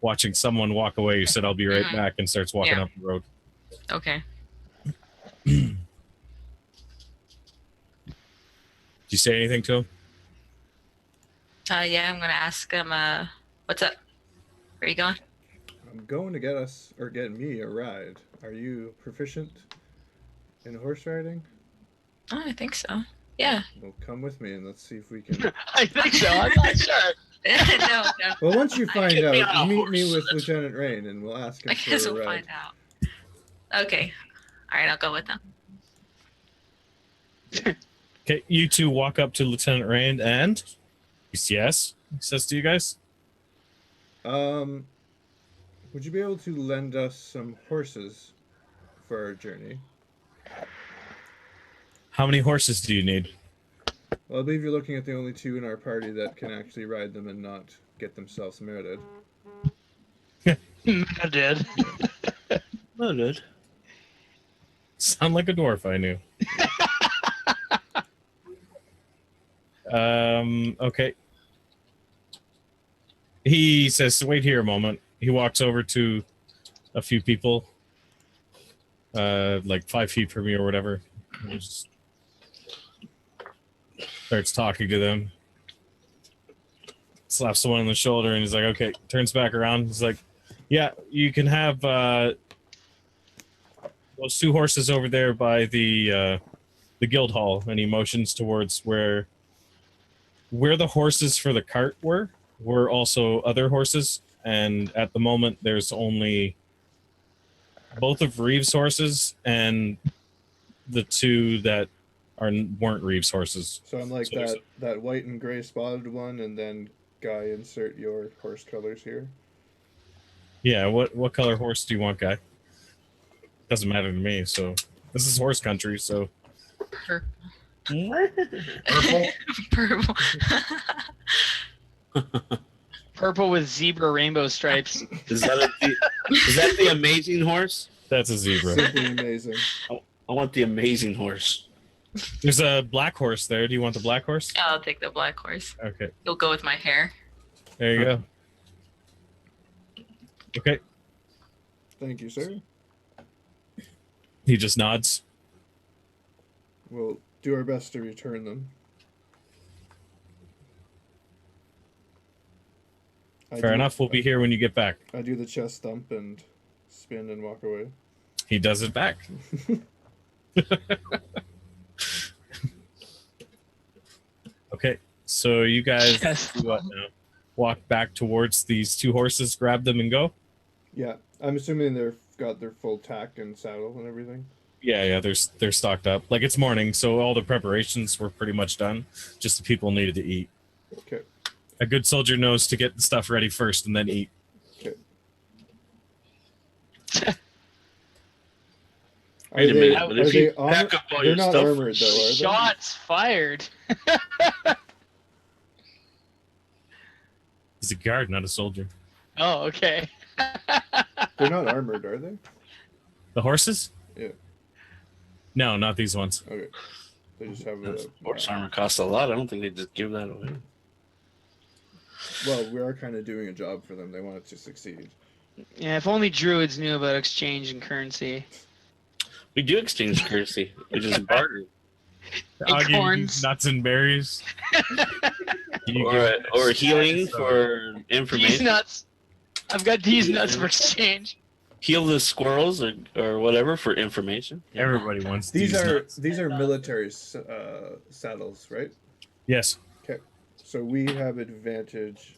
watching someone walk away. You said, "I'll be right back," and starts walking up the road. Okay. Do you say anything to him? Yeah, I'm gonna ask him. What's up? Where are you going? I'm going to get us, or get me, a ride. Are you proficient in horse riding? Oh, I think so. Yeah. Well, come with me and let's see if we can. I think so. I'm not sure. No. Well, once you find Get me out, on a meet me horse. with Lieutenant Rain and we'll ask him I guess for a we'll ride. find out. Okay. All right, I'll go with them. Okay, you two walk up to Lieutenant Rand, and yes, he says to you guys, Would you be able to lend us some horses for our journey? "How many horses do you need?" Well, I believe you're looking at the only two in our party that can actually ride them and not get themselves murdered. I did. Oh, good. Sound like a dwarf, I knew. Okay. He says, "Wait here a moment." He walks over to a few people, like 5 feet from you or whatever. He just starts talking to them. Slaps someone on the shoulder, and he's like, "Okay." Turns back around. He's like, "Yeah, you can have those 2 horses over there by the guild hall." And he motions towards where the horses for the cart were also other horses, and at the moment there's only both of Reeves' horses and the 2 that weren't Reeves' horses. So I'm like So there's that white and gray spotted one, and then Guy, insert your horse colors here. Yeah, what color horse do you want, Guy? Doesn't matter to me, so this is horse country, so Purple. Purple? Purple. Purple with zebra rainbow stripes. Is that the amazing horse? that's a zebra. Simply amazing. I want the amazing horse. There's a black horse there. Do you want the black horse? I'll take the black horse. Okay, You'll go with my hair. there you go. Okay, Thank you, sir. he just nods. We'll do our best to return them. Fair enough. We'll be here when you get back. I do the chest thump and spin and walk away. He does it back. Okay, so you guys do what now? Walk back towards these 2 horses, grab them, and go? Yeah, I'm assuming they've got their full tack and saddle and everything. Yeah, they're stocked up. Like, it's morning, so all the preparations were pretty much done. Just the people needed to eat. Okay. A good soldier knows to get the stuff ready first and then eat. Okay. Wait a minute, but if you armored? pack up all They're your not stuff- armored though, are they? Shots fired. He's a guard, not a soldier. Oh, okay. They're not armored, are they? The horses? Yeah. No, not these ones. Okay. They just have a Horse armor costs a lot. I don't think they just give that away. Well, we are kind of doing a job for them. They want it to succeed. Yeah, if only druids knew about exchange and currency. We do exchange currency. We just barter. I'll give you Acorns. nuts and berries. You Or, give- or healing for These information. nuts. I've got these nuts for exchange. Heal the squirrels or whatever for information. Everybody wants These nuts. are military saddles, right? Yes, Okay. So we have advantage.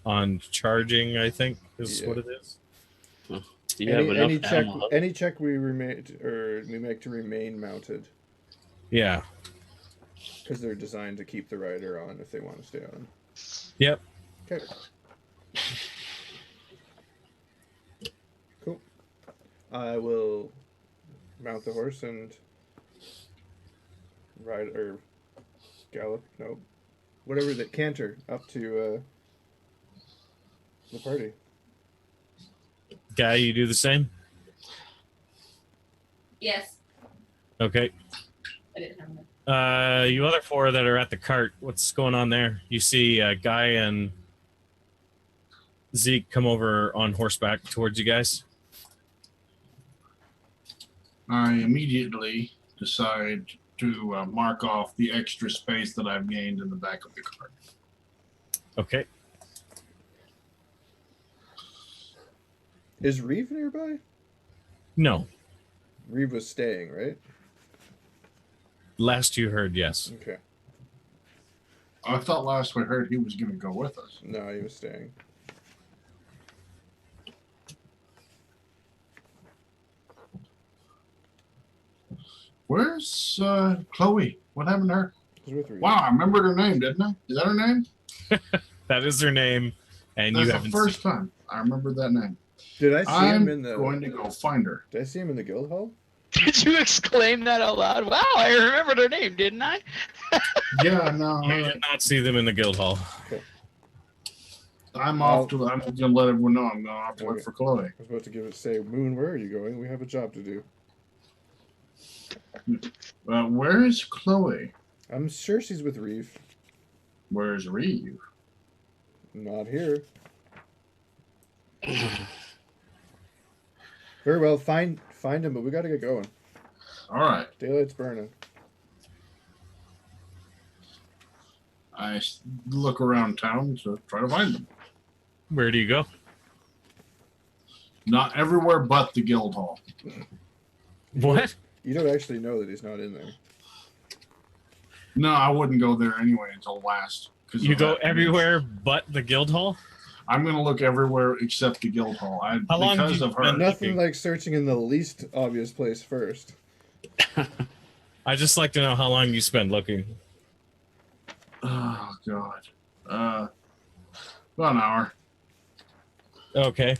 on charging, I think, is Yeah. what it is. Do you have enough ammo? Any check we make to remain mounted, Yeah. because they're designed to keep the rider on if they want to stay on. Yep. Okay. Cool. I will mount the horse and ride or gallop. No, whatever that canter up to the party. Guy, you do the same? Yes. Okay. I didn't have enough. You other four that are at the cart, what's going on there? You see Guy and Zeke come over on horseback towards you guys. I immediately decide to mark off the extra space that I've gained in the back of the cart. Okay. Is Reeve nearby? No. Reeve was staying, right? Last you heard, yes. Okay. I thought last we heard he was going to go with us. No, he was staying. Where's Chloe? What happened to her? He's with Reeve. Wow, I remembered her name, didn't I? Is that her name? That is her name, and That's you the haven't first time I remember that name. Did I see I'm him in the? going to go find her. Did I see him in the guild hall? Did you exclaim that out loud? Wow, I remembered her name, didn't I? Yeah, no, You did not see them in the guild hall. I'm off to. I'm going to let everyone know I'm going off to look Okay. for Chloe. I was about to give it. Say, Moon, where are you going? We have a job to do. Where is Chloe? I'm sure she's with Reeve. Where's Reeve? Not here. Very well. Find him, but we got to get going. All right. Daylight's burning. I look around town to try to find them. Where do you go? Not everywhere but the guild hall. What? You don't actually know that he's not in there. No, I wouldn't go there anyway until last. You go everywhere but the guild hall? I'm going to look everywhere except the guild hall. How long because have you of her. been- Nothing looking. like searching in the least obvious place first. I just like to know how long you spend looking. Oh God. About an hour. Okay.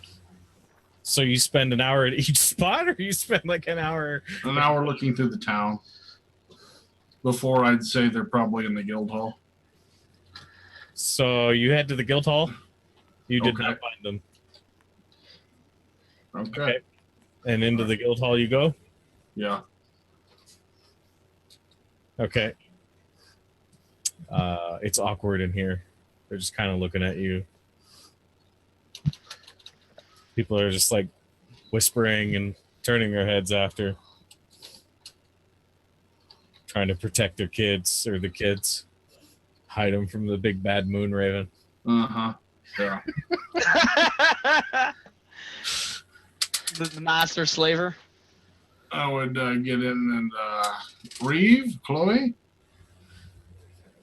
So you spend an hour at each spot, or you spend like an hour? An hour looking through the town. Before I'd say they're probably in the guild hall. So you head to the guild hall. You did Okay. not find them. Okay. Okay. And into the guild hall you go? Yeah. Okay. It's awkward in here. They're just kind of looking at you. People are just like whispering and turning their heads after. Trying to protect their kids or the kids. Hide them from the big bad moon raven. Uh-huh. Yeah. The master slaver. I would get in and Reeve, Chloe.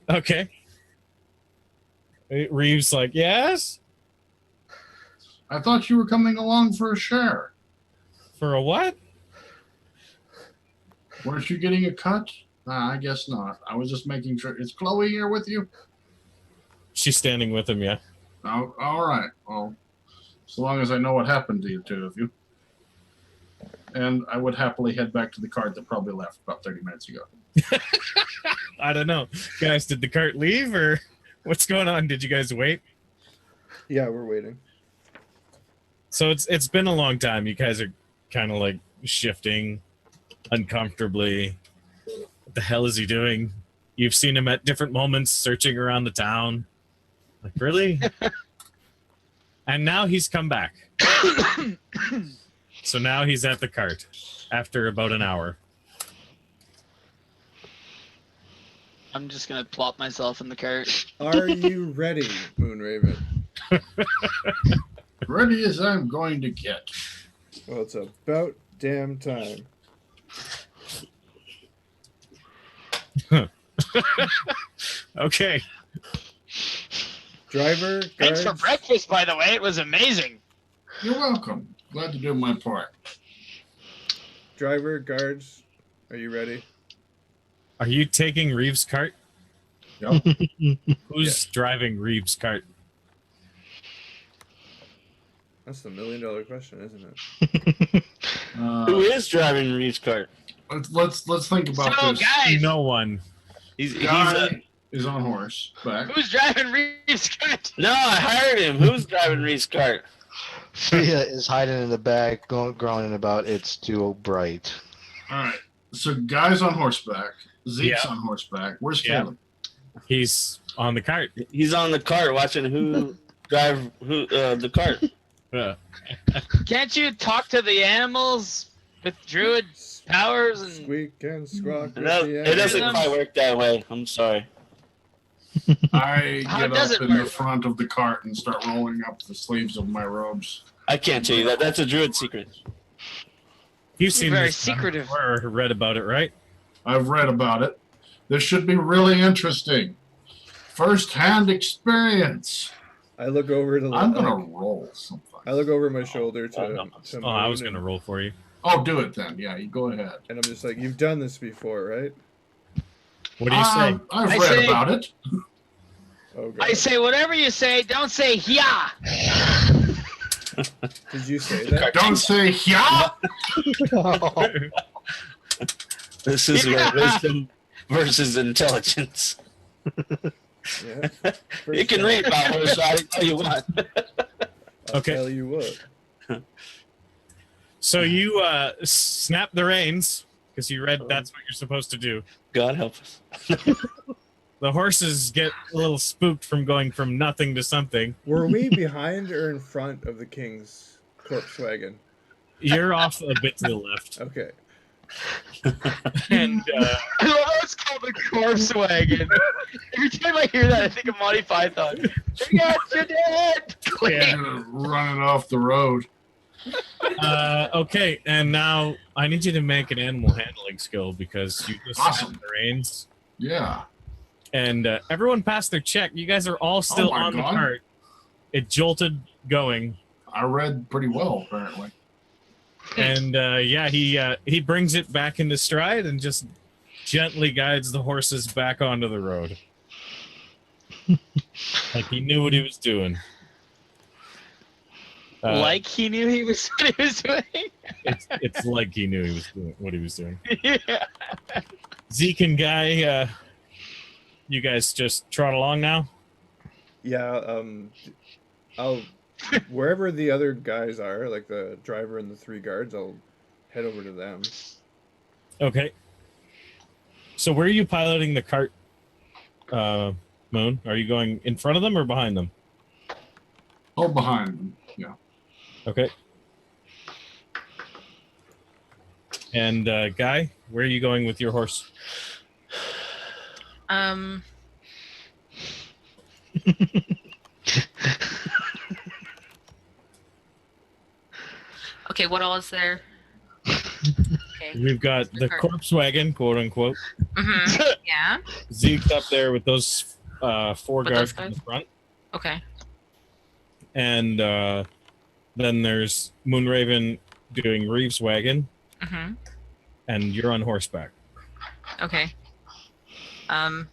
Okay. Reeves like, yes? I thought you were coming along for a share. For a what? Weren't you getting a cut? I guess not. I was just making sure. Is Chloe here with you? She's standing with him, yeah. Oh, all right. Well, as long as I know what happened to you two of you. And I would happily head back to the cart that probably left about 30 minutes ago. I don't know. Guys, did the cart leave or what's going on? Did you guys wait? Yeah, we're waiting. So it's been a long time. You guys are kind of like shifting uncomfortably. What the hell is he doing? You've seen him at different moments searching around the town. Like, really? And now he's come back. So now he's at the cart after about an hour. I'm just gonna plop myself in the cart. Are you ready, Moonraven? Ready as I'm going to get. Well, it's about damn time. Okay. Driver, Thanks for guards, breakfast, by the way. It was amazing. You're welcome. Glad to do my part. driver, guards, are you ready? Are you taking Reeves' cart? Yep. Who's driving Reeves' cart? That's the $1 million question, isn't it? Who is driving Reeves' cart? Let's think about So, this. guys, No one. He's Guy is on horseback. who's driving Reeves' cart? no, I hired him. Who's driving Reeves' cart? Fia is hiding in the back, groaning about it's too bright. All right. So Guy's on horseback. Zeke's Yeah. on horseback. Where's Yeah. Caleb? He's on the cart. He's on the cart watching who drive the cart. Uh, Can't you talk to the animals with Druid powers and Squeak and squawk. It, with does, the it doesn't animals. quite work that way. I'm sorry. I How get does up it in the work? front of the cart and start rolling up the sleeves of my robes. I can't tell you that. That's a druid secret. you've seen very this done secretive. before or read about it, right? I've read about it. This should be really interesting. First-hand experience. I look over to. I'm gonna roll something. I look over my shoulder to. Oh, I was Moon gonna roll for you. Oh, do it then. Yeah, you go ahead. and I'm just like, you've done this before, right? What do you say? I've I read say- about it. Oh god. I say whatever you say, don't say yeah. Did you say that? Don't say yeah. This is where wisdom versus intelligence. Yeah. You can read about horse riding all you want. I'll Okay. tell you what. So you snap the reins because you read that's what you're supposed to do. God help us. The horses get a little spooked from going from nothing to something. Were we behind or in front of the king's corpse wagon? You're off a bit to the left, Okay. and I love how it's called a corpse wagon. Every time I hear that, I think of Monty Python. Yes, you're dead. yeah. Running off the road. Okay, and now I need you to make an animal handling skill because you just Awesome. snapped the reins. Yeah. And everyone passed their check. You guys are all still my on the God. cart. It jolted going, I read pretty well, apparently. and yeah, he brings it back into stride and just gently guides the horses back onto the road, like he knew what he was doing. Like he knew he was what he was doing. It's like he knew he was doing what he was doing. Yeah. Zeke and Guy, you guys just trot along now. Yeah, I'll wherever the other guys are, like the driver and the 3 guards, I'll head over to them. Okay. So where are you piloting the cart, Moon? Are you going in front of them or behind them? Oh, behind them. Yeah. Okay. And Guy, where are you going with your horse? Okay, what all is there? Okay. We've got the cart. corpse wagon, quote unquote. Mm-hmm. Yeah. Zeke's up there with those 4 With guards those in the guys? front. Okay. And then there's Moonraven doing Reeves' wagon, Mm-hmm. and you're on horseback. Okay. And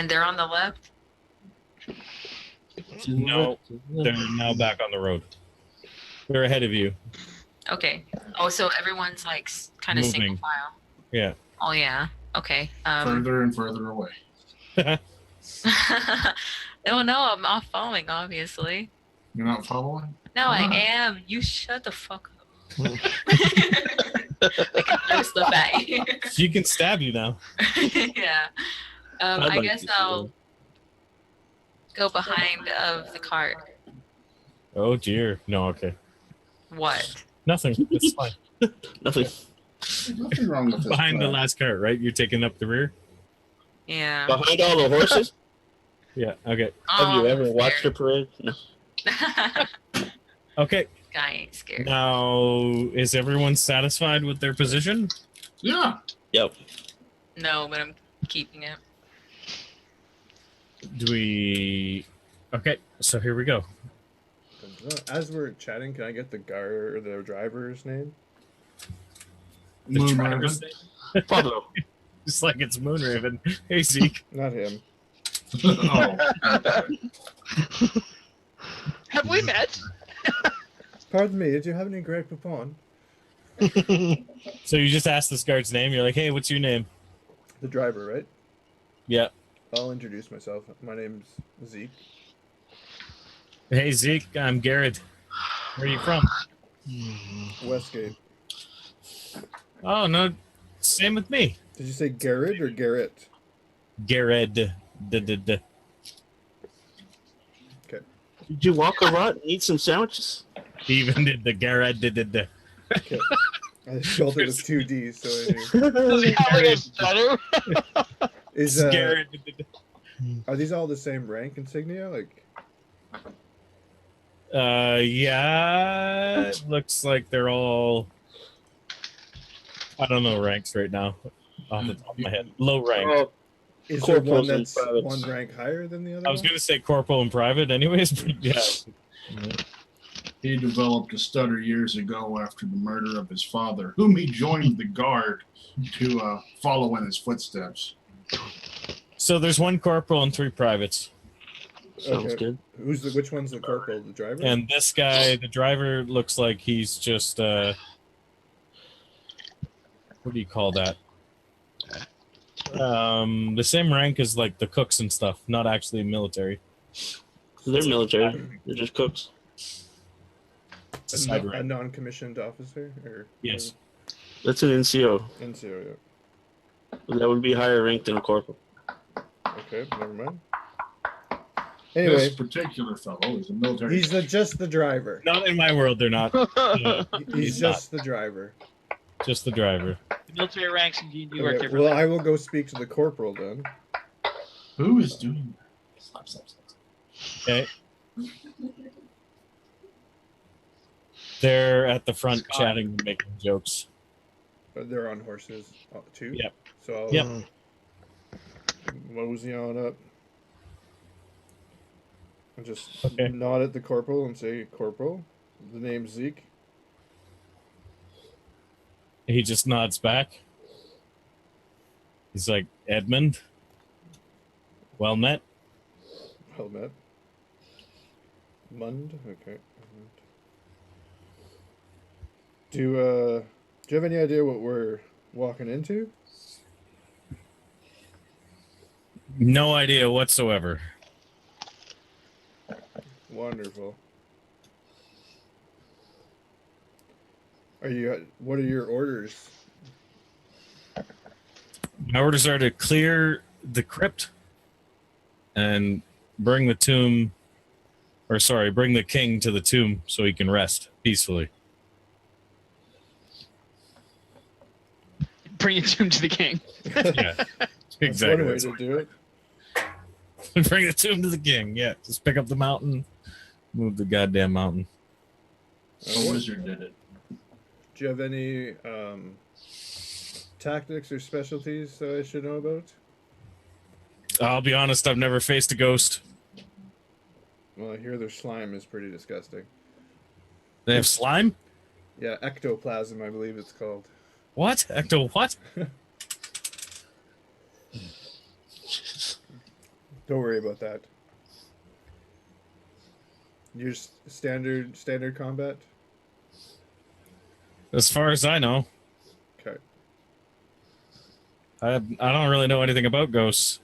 they're on the left. No, they're now back on the road. They're ahead of you. Okay. Oh, so everyone's like kind of single Moving. file. Yeah. Oh yeah. Okay. Further and further away. Oh no, I'm not following. Obviously. You're not following? No, I Why? am. You shut the fuck up. I can throw stuff at you. She can stab you now. Yeah. I'd I like guess to see I'll go behind of the cart. Oh dear. No, okay. What? Nothing. It's fine. Nothing. There's nothing wrong with this. Behind the plan. last cart, right? You're taking up the rear? Yeah. Behind all the horses? Yeah, okay. Have you Oh, ever watched a parade? No. Okay. Guy ain't scared. Now, is everyone satisfied with their position? Yeah. Yep. No, but I'm keeping it. Do we... Okay, so here we go. As we're chatting, can I get the guard or the driver's name? The Moon driver's Raven. name? Pablo. Just like it's Moonraven. Hey, Zeke. Not him. Oh. Have we met? Pardon me, did you have any Grey Poupon? So you just asked this guard's name. You're like, hey, what's your name? The driver, right? Yeah. I'll introduce myself. My name's Zeke. Hey, Zeke, I'm Garrett. Where are you from? Westgate. Oh, no, same with me. Did you say Garrett or Garrett? Garrett. Okay. Did you walk a lot and eat some sandwiches? Even did the Garrett. Okay. I spelled it with 2 D's, so I knew. Does he have like a stutter? Is Garrett. are these all the same rank insignia? Like, Yeah, it looks like they're all. I don't know ranks right now, off the top of my head. Low rank. Oh, is there one Corporals and that's privates. one rank higher than the other? I was one? gonna say corporal and private, anyways, but yeah. He developed a stutter years ago after the murder of his father, whom he joined the guard to follow in his footsteps. So there's 1 corporal and 3 privates, sounds Okay. good. Which one's the corporal? The driver? and this guy, the driver, looks like he's just what do you call that? The same rank as like the cooks and stuff, not actually military. They're military. They're just cooks. It's a side a rank. non-commissioned officer? Or Yes. That's an NCO. NCO, yeah. That would be higher ranked than a corporal. Okay, never mind. This Anyway, particular fellow is a military. he's just the driver. Not in my world, they're not. No, He's He's just the driver. just the driver. The military ranks in D&D work Okay, differently. well, I will go speak to the corporal then. Who is doing that? Stop, stop, stop. Okay. They're at the front Scott. chatting and making jokes. But they're on horses too. Yep. So I'll Yep. mosey on up. And just Okay. nod at the corporal and say, Corporal, the name's Zeke. He just nods back. He's like, Edmund, well met. Well met. Mund? Okay. Do you have any idea what we're walking into? No idea whatsoever. Wonderful. What are your orders? My orders are to clear the crypt and bring the king to the tomb so he can rest peacefully. Bring it to him to the king. Yeah, That's exactly. one way to do it. Bring the tomb to the king. Yeah, just pick up the mountain, move the goddamn mountain. A wizard did it. Do you have any tactics or specialties that I should know about? I'll be honest, I've never faced a ghost. Well, I hear their slime is pretty disgusting. They have slime? Yeah, ectoplasm, I believe it's called. What? Ecto what? Don't worry about that. Your standard combat? As far as I know. Okay. I don't really know anything about ghosts.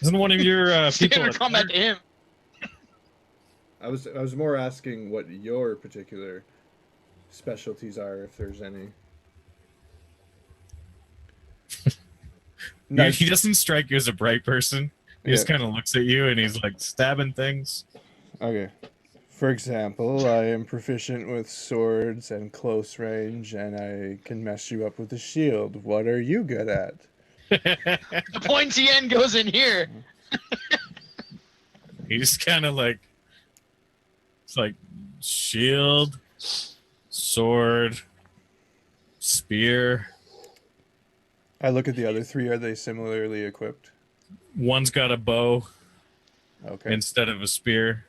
Isn't one of your people? Standard combat to him. I was more asking what your particular specialties are, if there's any. Nice. He doesn't strike you as a bright person. He just Yeah. kind of looks at you and he's like stabbing things. Okay. For example, I am proficient with swords and close range, and I can mess you up with a shield. What are you good at? The pointy end goes in here. He just kind of like, it's like shield, sword, spear. I look at the other three. Are they similarly equipped? One's got a bow Okay. instead of a spear.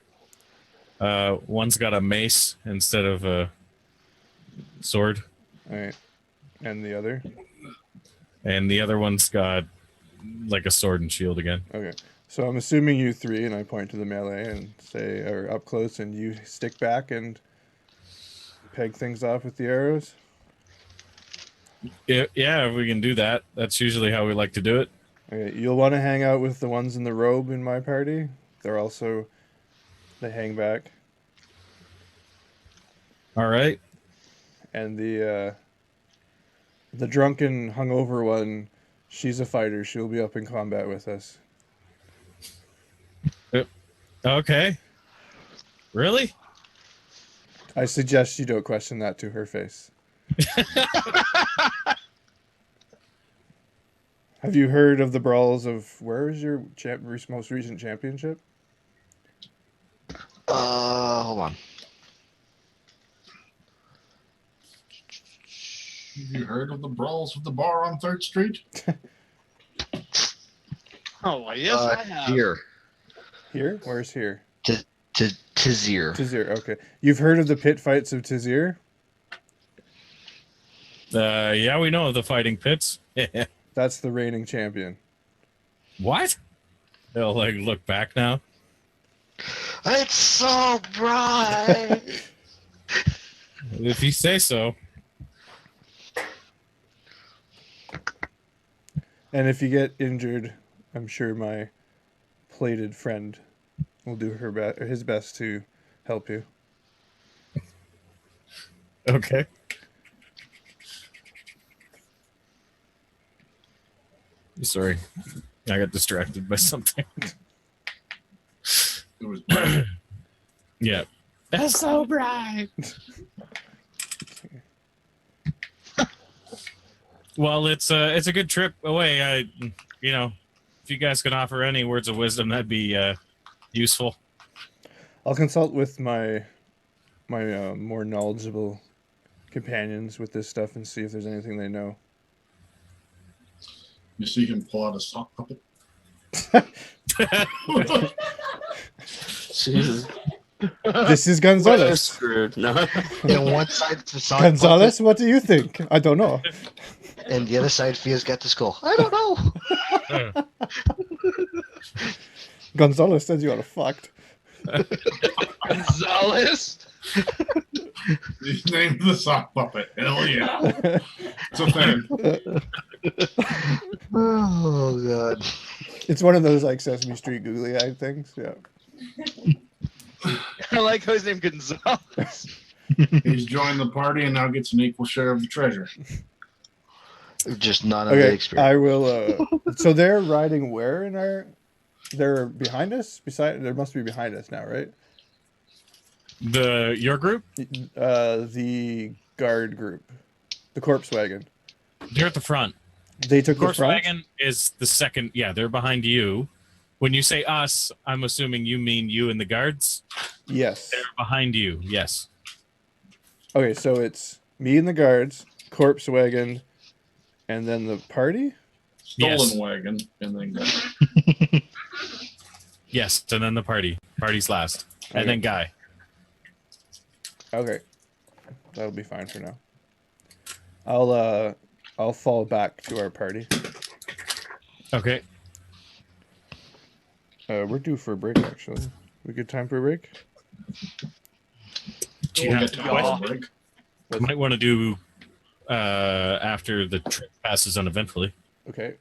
One's got a mace instead of a sword. All right. And the other? And the other one's got like a sword and shield again. Okay. So I'm assuming you three, and I point to the melee and say, or up close, and you stick back and peg things off with the arrows? Yeah, we can do that. That's usually how we like to do it. Okay. You'll want to hang out with the ones in the robe in my party. They hang back. All right. And the The drunken, hungover one, she's a fighter. She'll be up in combat with us. Okay. Really? I suggest you don't question that to her face. Have you heard of the brawls of... Where is your most recent championship? Hold on. Have you heard of the brawls of the bar on 3rd Street? Oh, yes, I have. Here. Here? Where's here? Tizir. Tizir, okay. You've heard of the pit fights of Tizir? Yeah, we know of the fighting pits. That's the reigning champion. What? They'll like look back now. It's so bright. If you say so. And if you get injured, I'm sure my plated friend will do his best to help you. Okay. Sorry. I got distracted by something. It was bright. Yeah. That's so bright. Well, it's a good trip away. You know, if you guys can offer any words of wisdom, that'd be useful. I'll consult with my more knowledgeable companions with this stuff and see if there's anything they know. You see him pull out a sock puppet? Jesus. This is Gonzalez. Screwed. No. And one side to Sonic Gonzalez, what do you think? I don't know. and the other side Fia's got the skull. I don't know. Gonzalez says you are fucked. Gonzalez? He's named the sock puppet. Hell yeah. It's a thing. Oh god. It's one of those like Sesame Street googly eyed things. Yeah. I like how his name Gonzalez. He's joined the party and now gets an equal share of the treasure. Just not on the Okay, experience. I will. So they're riding where in our? They're behind us. There must be behind us now, right? Your group? The guard group, the corpse wagon. They're at the front. They took the Corpse front. wagon is the second. Yeah, they're behind you. When you say us, I'm assuming you mean you and the guards. Yes. They're behind you. Yes. Okay, so it's me and the guards, corpse wagon, and then the party. Stolen Yes. wagon and then got Yes, and then the party. Party's last, Okay. and then Guy. Okay, that'll be fine for now. I'll fall back to our party. Okay. We're due for a break, actually. We good time for a break? Do you We'll have get a to question? our break. You might want to do after the trip passes uneventfully, Okay.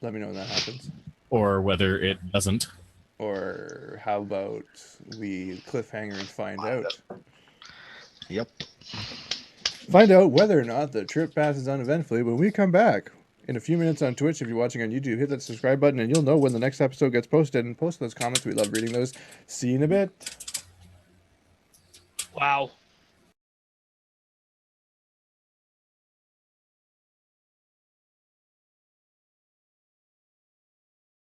Let me know when that happens. or whether it doesn't. Or how about we cliffhanger and find out? Yep. Find out whether or not the trip passes uneventfully when we come back in a few minutes on Twitch. If you're watching on YouTube, hit that subscribe button and you'll know when the next episode gets posted. And post those comments. We love reading those. See you in a bit. Wow.